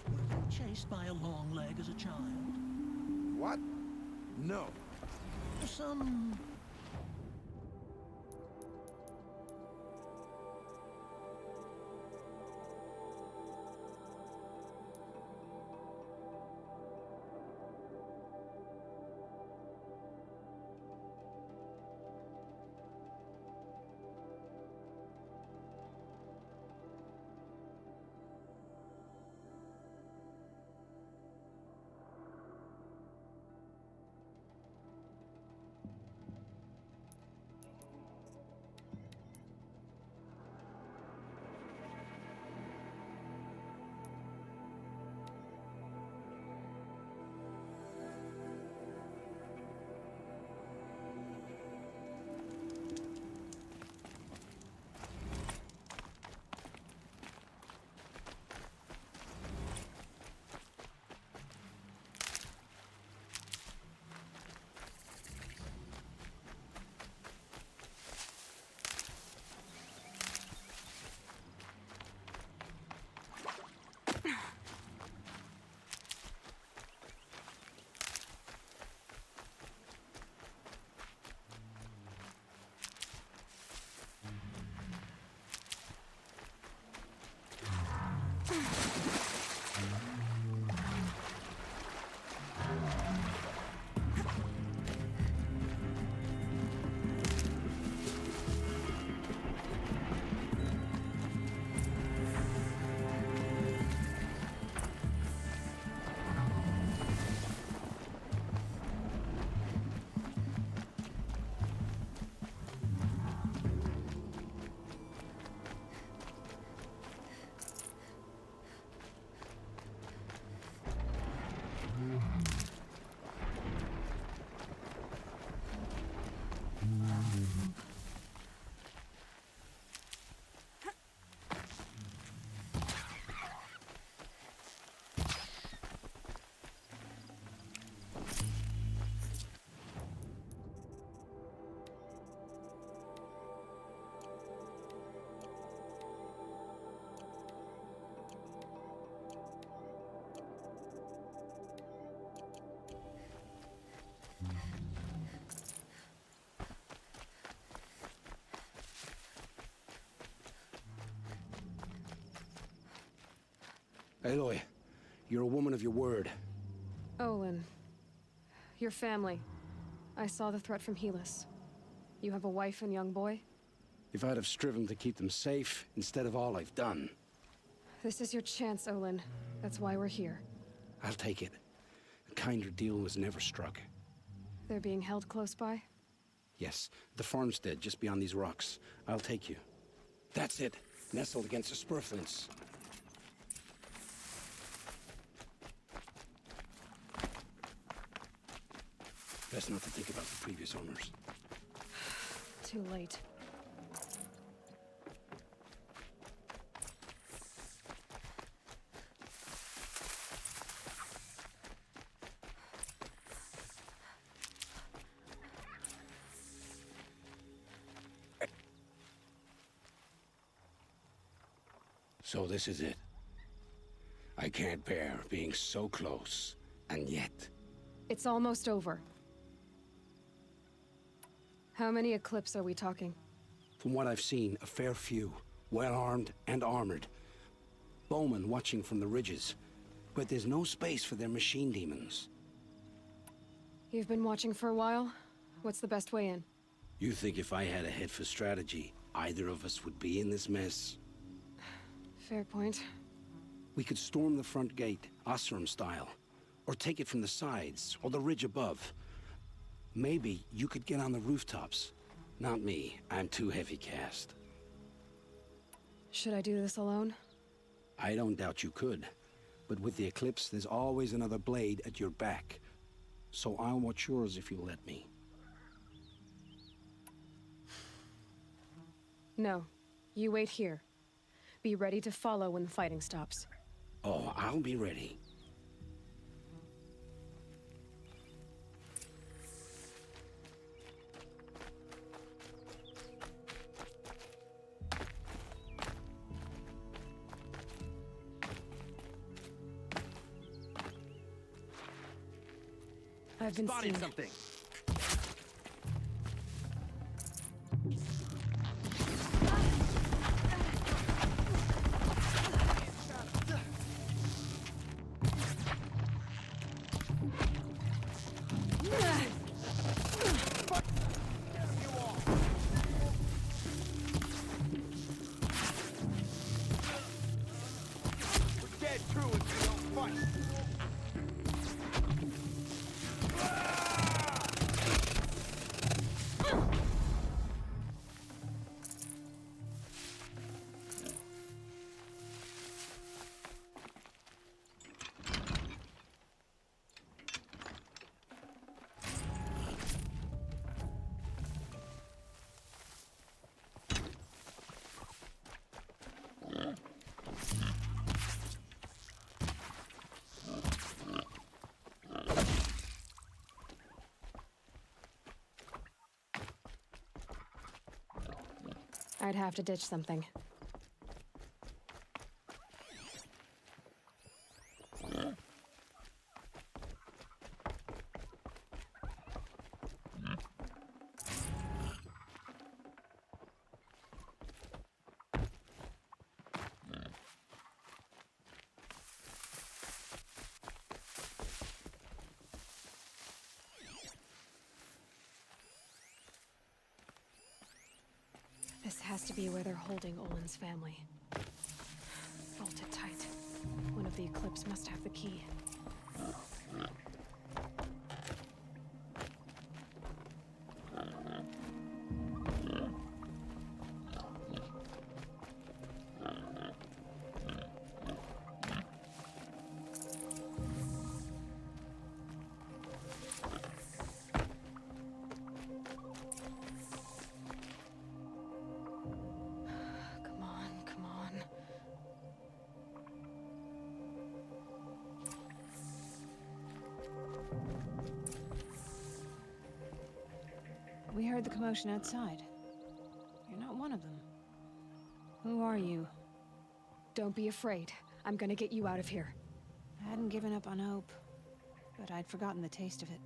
Were you chased by a long leg as a child? What? No. Some... Aloy, you're a woman of your word. Olin. Your family. I saw the threat from Helis. You have a wife and young boy? If I'd have striven to keep them safe, instead of all I've done. This is your chance, Olin. That's why we're here. I'll take it. A kinder deal was never struck. They're being held close by? Yes, the farmstead just beyond these rocks. I'll take you. That's it. Nestled against the spur flints. Best not to think about the previous owners. Too late. So this is it. I can't bear being so close, and yet... It's almost over. How many Eclipse are we talking? From what I've seen, a fair few. Well-armed and armored. Bowmen watching from the ridges. But there's no space for their machine demons. You've been watching for a while? What's the best way in? You think if I had a head for strategy, either of us would be in this mess? Fair point. We could storm the front gate, Osram style. Or take it from the sides, or the ridge above. Maybe you could get on the rooftops. Not me. I'm too heavy cast. Should I do this alone? I don't doubt you could. But with the Eclipse, there's always another blade at your back. So I'll watch yours if you'll let me. No. You wait here. Be ready to follow when the fighting stops. Oh, I'll be ready. I've been Spotted seen. something. We're dead true if you don't fight. I'd have to ditch something. This has to be where they're holding Olin's family. Bolted tight. One of the Eclipse must have the key. Come on, come on. We heard the commotion outside. You're not one of them. Who are you? Don't be afraid. I'm gonna get you out of here. I hadn't given up on hope, but I'd forgotten the taste of it.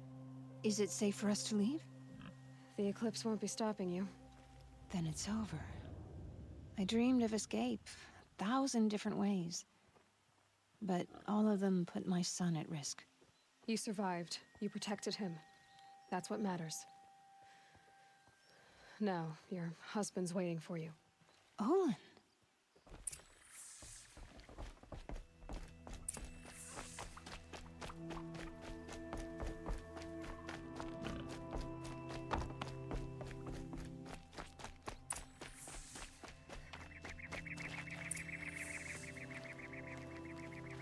Is it safe for us to leave? The Eclipse won't be stopping you. Then it's over. I dreamed of escape, 1,000 different ways. but all of them put my son at risk. You survived. You protected him. That's what matters. Now, your husband's waiting for you. Olin.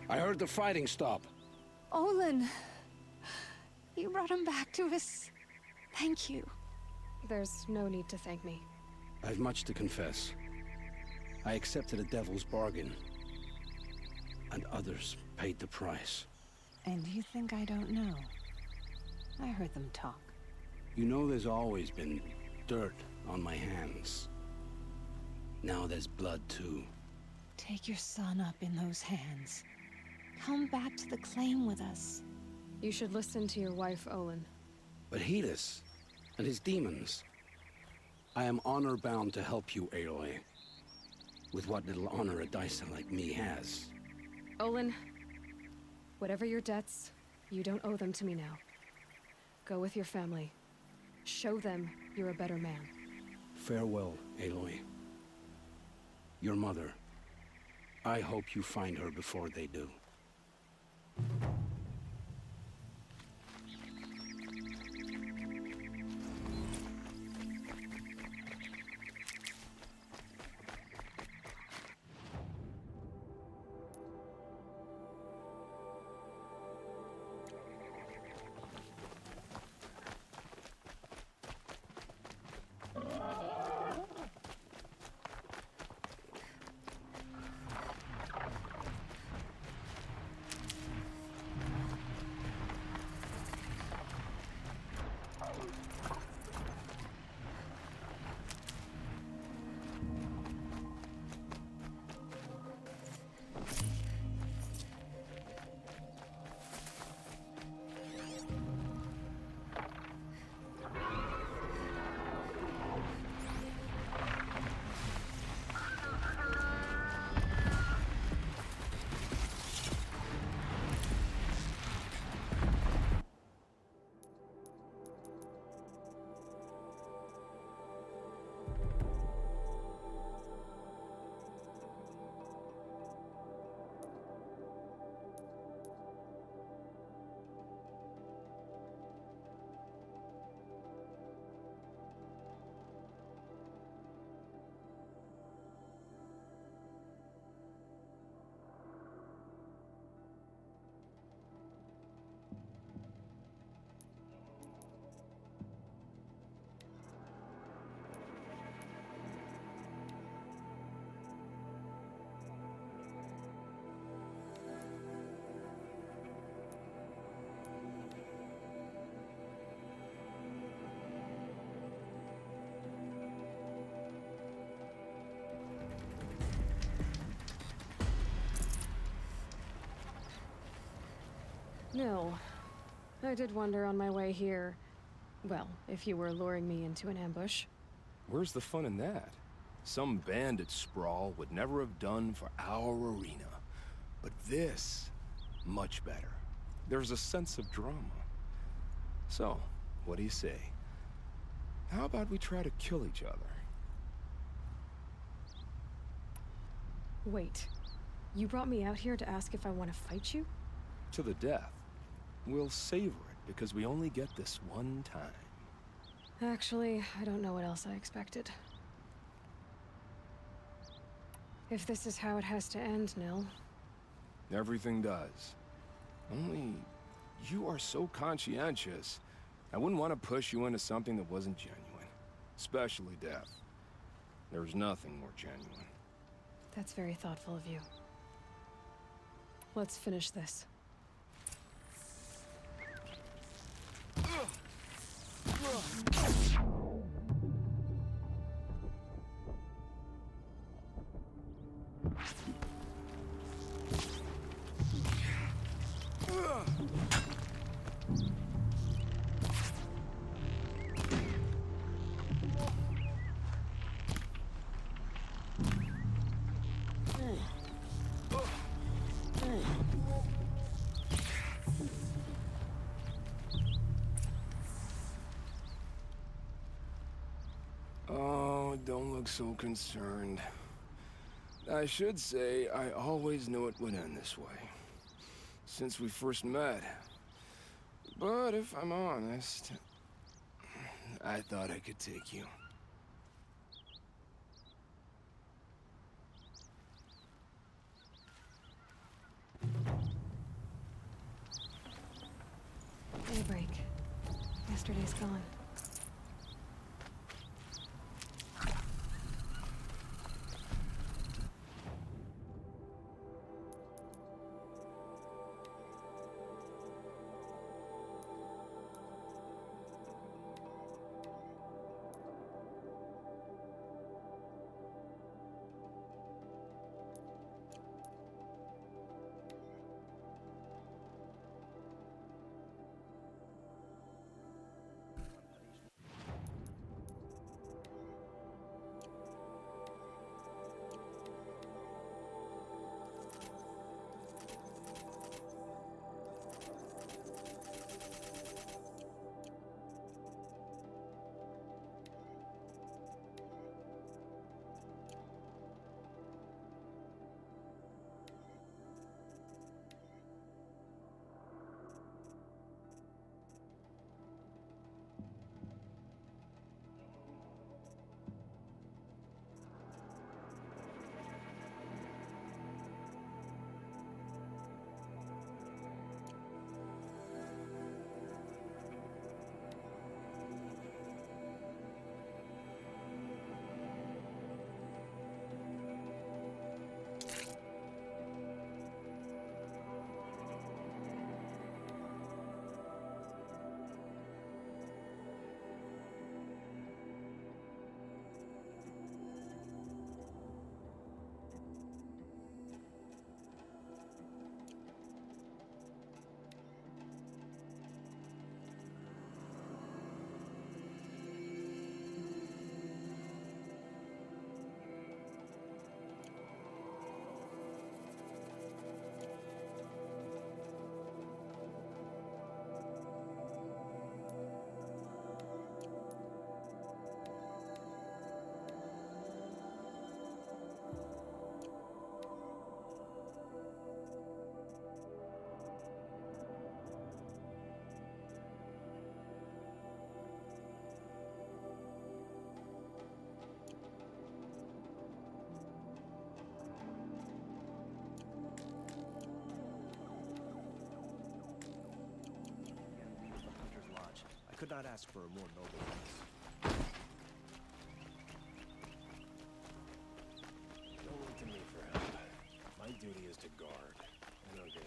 I heard the fighting stop. Olin! You brought him back to us. Thank you. There's no need to thank me. I've much to confess. I accepted a devil's bargain. And others paid the price. And you think I don't know? I heard them talk. You know there's always been dirt on my hands. Now there's blood too. Take your son up in those hands. Come back to the claim with us. You should listen to your wife, Olin. But Hedis and his demons. I am honor-bound to help you, Aloy. With what little honor a Dyson like me has. Olin, whatever your debts, you don't owe them to me now. Go with your family. Show them you're a better man. Farewell, Aloy. Your mother. I hope you find her before they do. No. I did wonder on my way here. Well, if you were luring me into an ambush. Where's the fun in that? Some bandit sprawl would never have done for our arena. But this, much better. There's a sense of drama. So, what do you say? How about we try to kill each other? Wait. You brought me out here to ask if I want to fight you? To the death. We'll savor it, because we only get this one time. Actually, I don't know what else I expected. If this is how it has to end, Nil. Everything does. Only, you are so conscientious. I wouldn't want to push you into something that wasn't genuine. Especially death. There's nothing more genuine. That's very thoughtful of you. Let's finish this. don't look so concerned. I should say, I always knew it would end this way. Since we first met. But if I'm honest, I thought I could take you. Daybreak. Yesterday's gone. Could not ask for a more noble cause. Don't look to me for help. My duty is to guard. I know that.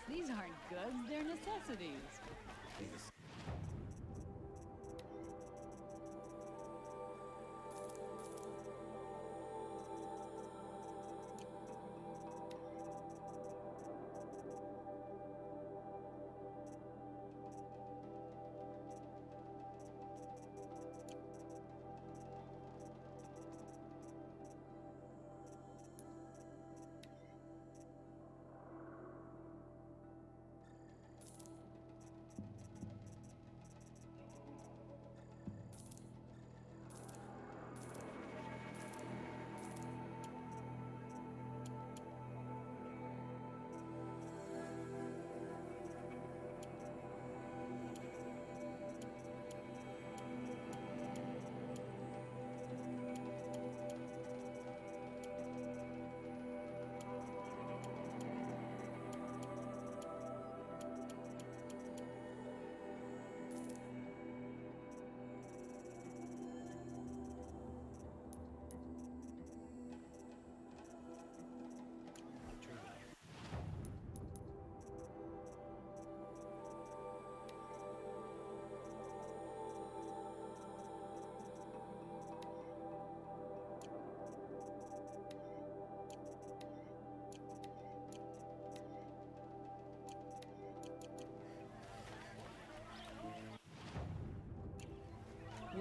These aren't goods, they're necessities.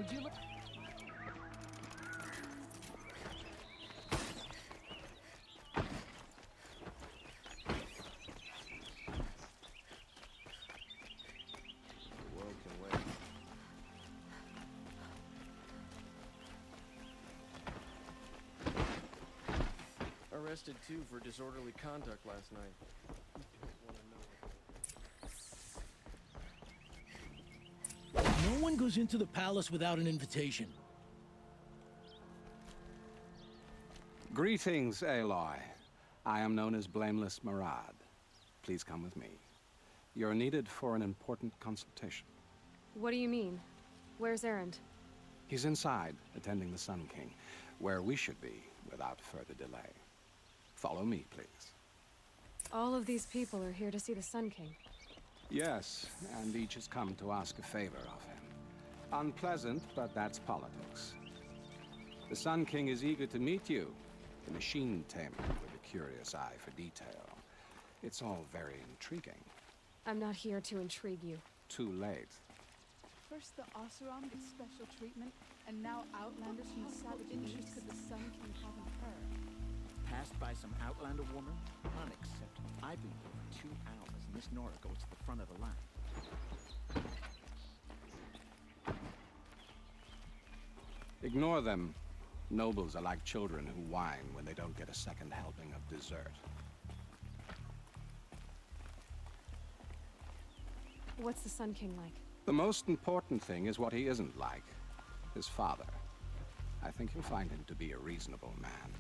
Would you look? The world can wait. Arrested too for disorderly conduct last night. No one goes into the palace without an invitation. Greetings, Aloy. I am known as Blameless Murad. Please come with me. You're needed for an important consultation. What do you mean? Where's Erend? He's inside, attending the Sun King, where we should be without further delay. Follow me, please. All of these people are here to see the Sun King. Yes, and each has come to ask a favor of him. Unpleasant, but that's politics. The Sun King is eager to meet you, the machine tamer with a curious eye for detail. It's all very intriguing. I'm not here to intrigue you. Too late. First the Oseram gets special treatment, and now Outlanders from the Savage East could the Sun King haven't heard. Passed by some Outlander woman? Unacceptable. I've been here for 2 hours, and Miss Nora goes to the front of the line. Ignore them. Nobles are like children who whine when they don't get a second helping of dessert. What's the Sun King like? The most important thing is what he isn't like. His father. I think you'll find him to be a reasonable man.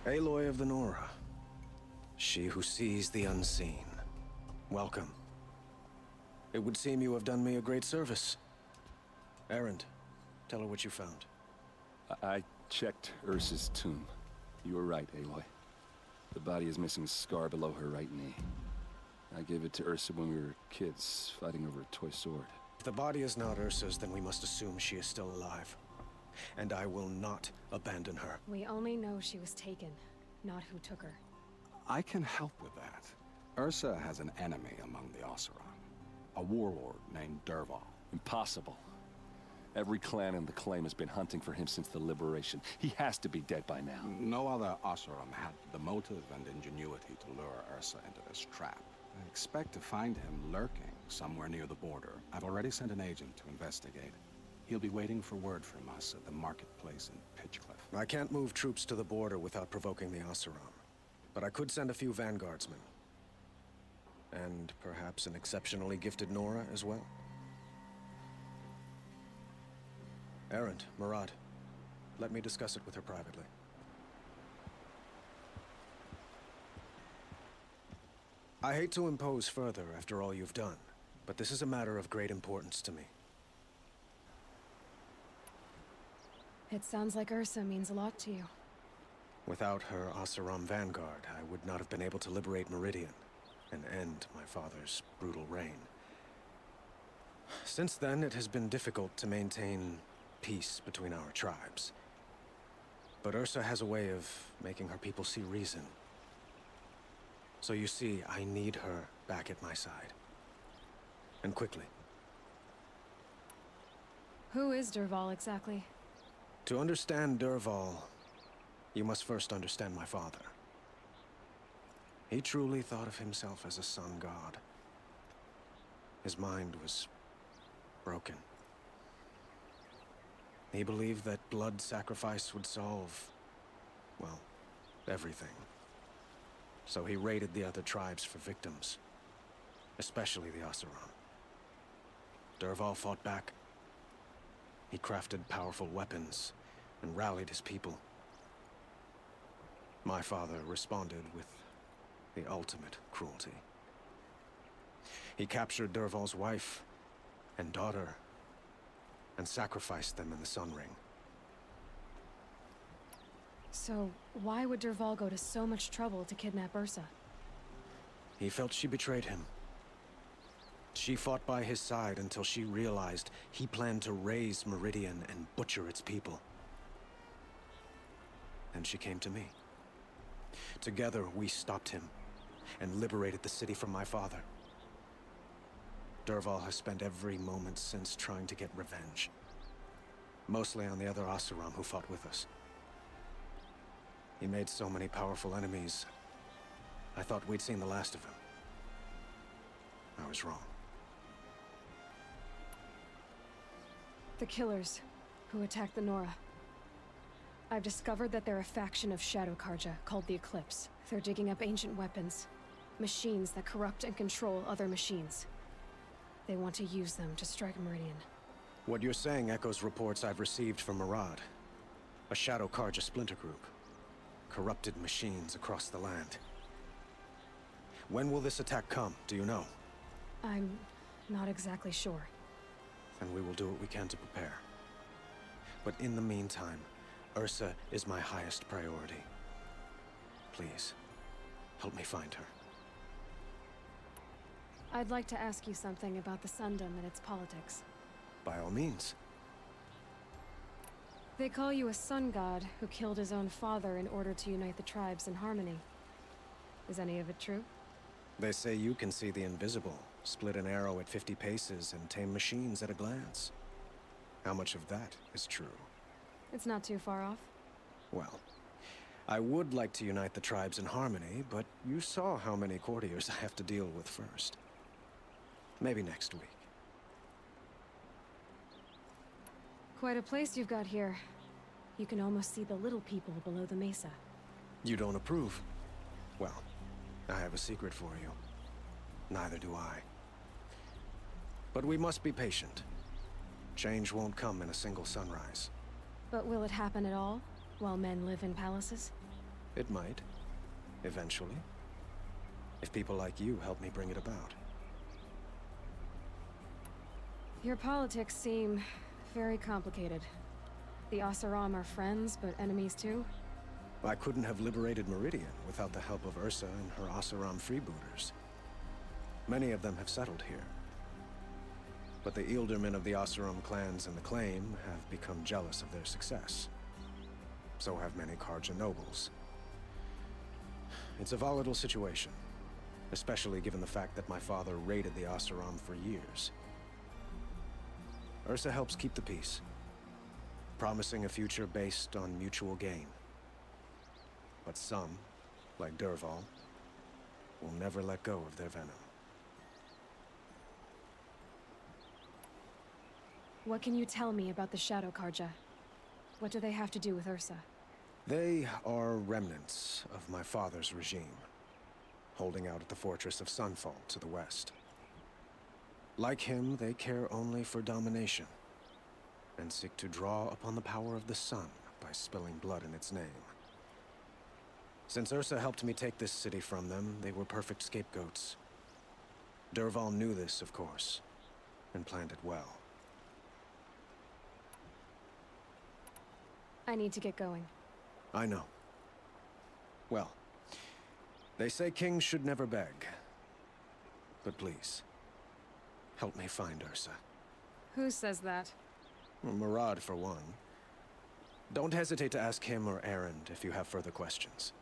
Aloy of the Nora. She who sees the unseen. Welcome. It would seem you have done me a great service. Erend, tell her what you found. I checked Ursa's tomb. You were right, Aloy. The body is missing a scar below her right knee. I gave it to Ursa when we were kids, fighting over a toy sword. If the body is not Ursa's, then we must assume she is still alive. And I will not abandon her. We only know she was taken, not who took her. I can help with that. Ursa has an enemy among the Oseram. A warlord named Dervahl. Impossible. Every clan in the Claim has been hunting for him since the liberation. He has to be dead by now. No other Oseram had the motive and ingenuity to lure Ursa into this trap. I expect to find him lurking somewhere near the border. I've already sent an agent to investigate. He'll be waiting for word from us at the marketplace in Pitchcliff. I can't move troops to the border without provoking the Oseram. But I could send a few vanguardsmen. And perhaps an exceptionally gifted Nora as well. Erend, Murad, let me discuss it with her privately. I hate to impose further after all you've done, but this is a matter of great importance to me. It sounds like Ursa means a lot to you. Without her Oseram vanguard, I would not have been able to liberate Meridian and end my father's brutal reign. Since then, it has been difficult to maintain peace between our tribes. But Ursa has a way of making her people see reason. So you see, I need her back at my side. And quickly. Who is Dervahl exactly? To understand Dervahl, you must first understand my father. He truly thought of himself as a sun god. His mind was broken. He believed that blood sacrifice would solve, well, everything. So he raided the other tribes for victims, especially the Oseram. Dervahl fought back. He crafted powerful weapons and rallied his people. My father responded with the ultimate cruelty. He captured Dervahl's wife and daughter and sacrificed them in the Sun Ring. So, why would Dervahl go to so much trouble to kidnap Ursa? He felt she betrayed him. She fought by his side until she realized he planned to raise Meridian and butcher its people. And she came to me. Together, we stopped him and liberated the city from my father. Dervahl has spent every moment since trying to get revenge. Mostly on the other Oseram who fought with us. He made so many powerful enemies, I thought we'd seen the last of him. I was wrong. The killers who attacked the Nora. I've discovered that they're a faction of Shadow Karja called the Eclipse. They're digging up ancient weapons. Machines that corrupt and control other machines. They want to use them to strike Meridian. What you're saying echoes reports I've received from Murad. A Shadow Karja splinter group. Corrupted machines across the land. When will this attack come, do you know? I'm not exactly sure. Then we will do what we can to prepare. But in the meantime, Ursa is my highest priority. Please, help me find her. I'd like to ask you something about the Sundom and its politics. By all means. They call you a sun god who killed his own father in order to unite the tribes in harmony. Is any of it true? They say you can see the invisible, split an arrow at 50 paces, and tame machines at a glance. How much of that is true? It's not too far off. Well, I would like to unite the tribes in harmony, but you saw how many courtiers I have to deal with first. Maybe next week. Quite a place you've got here. You can almost see the little people below the mesa. You don't approve? Well, I have a secret for you. Neither do I. But we must be patient. Change won't come in a single sunrise. But will it happen at all, while men live in palaces? It might. Eventually. If people like you help me bring it about. Your politics seem very complicated. The Oseram are friends, but enemies too? I couldn't have liberated Meridian without the help of Ursa and her Oseram freebooters. Many of them have settled here. But the Ealdormen of the Oseram clans in the Claim have become jealous of their success. So have many Karja nobles. It's a volatile situation, especially given the fact that my father raided the Oseram for years. Ursa helps keep the peace, promising a future based on mutual gain. But some, like Dervahl, will never let go of their venom. What can you tell me about the Shadow Karja? What do they have to do with Ursa? They are remnants of my father's regime, holding out at the fortress of Sunfall to the west. Like him, they care only for domination, and seek to draw upon the power of the sun by spilling blood in its name. Since Ursa helped me take this city from them, they were perfect scapegoats. Dervahl knew this, of course, and planned it well. I need to get going. I know. Well, they say kings should never beg. But please, help me find Ursa. Who says that? Murad, for one. Don't hesitate to ask him or Erend if you have further questions.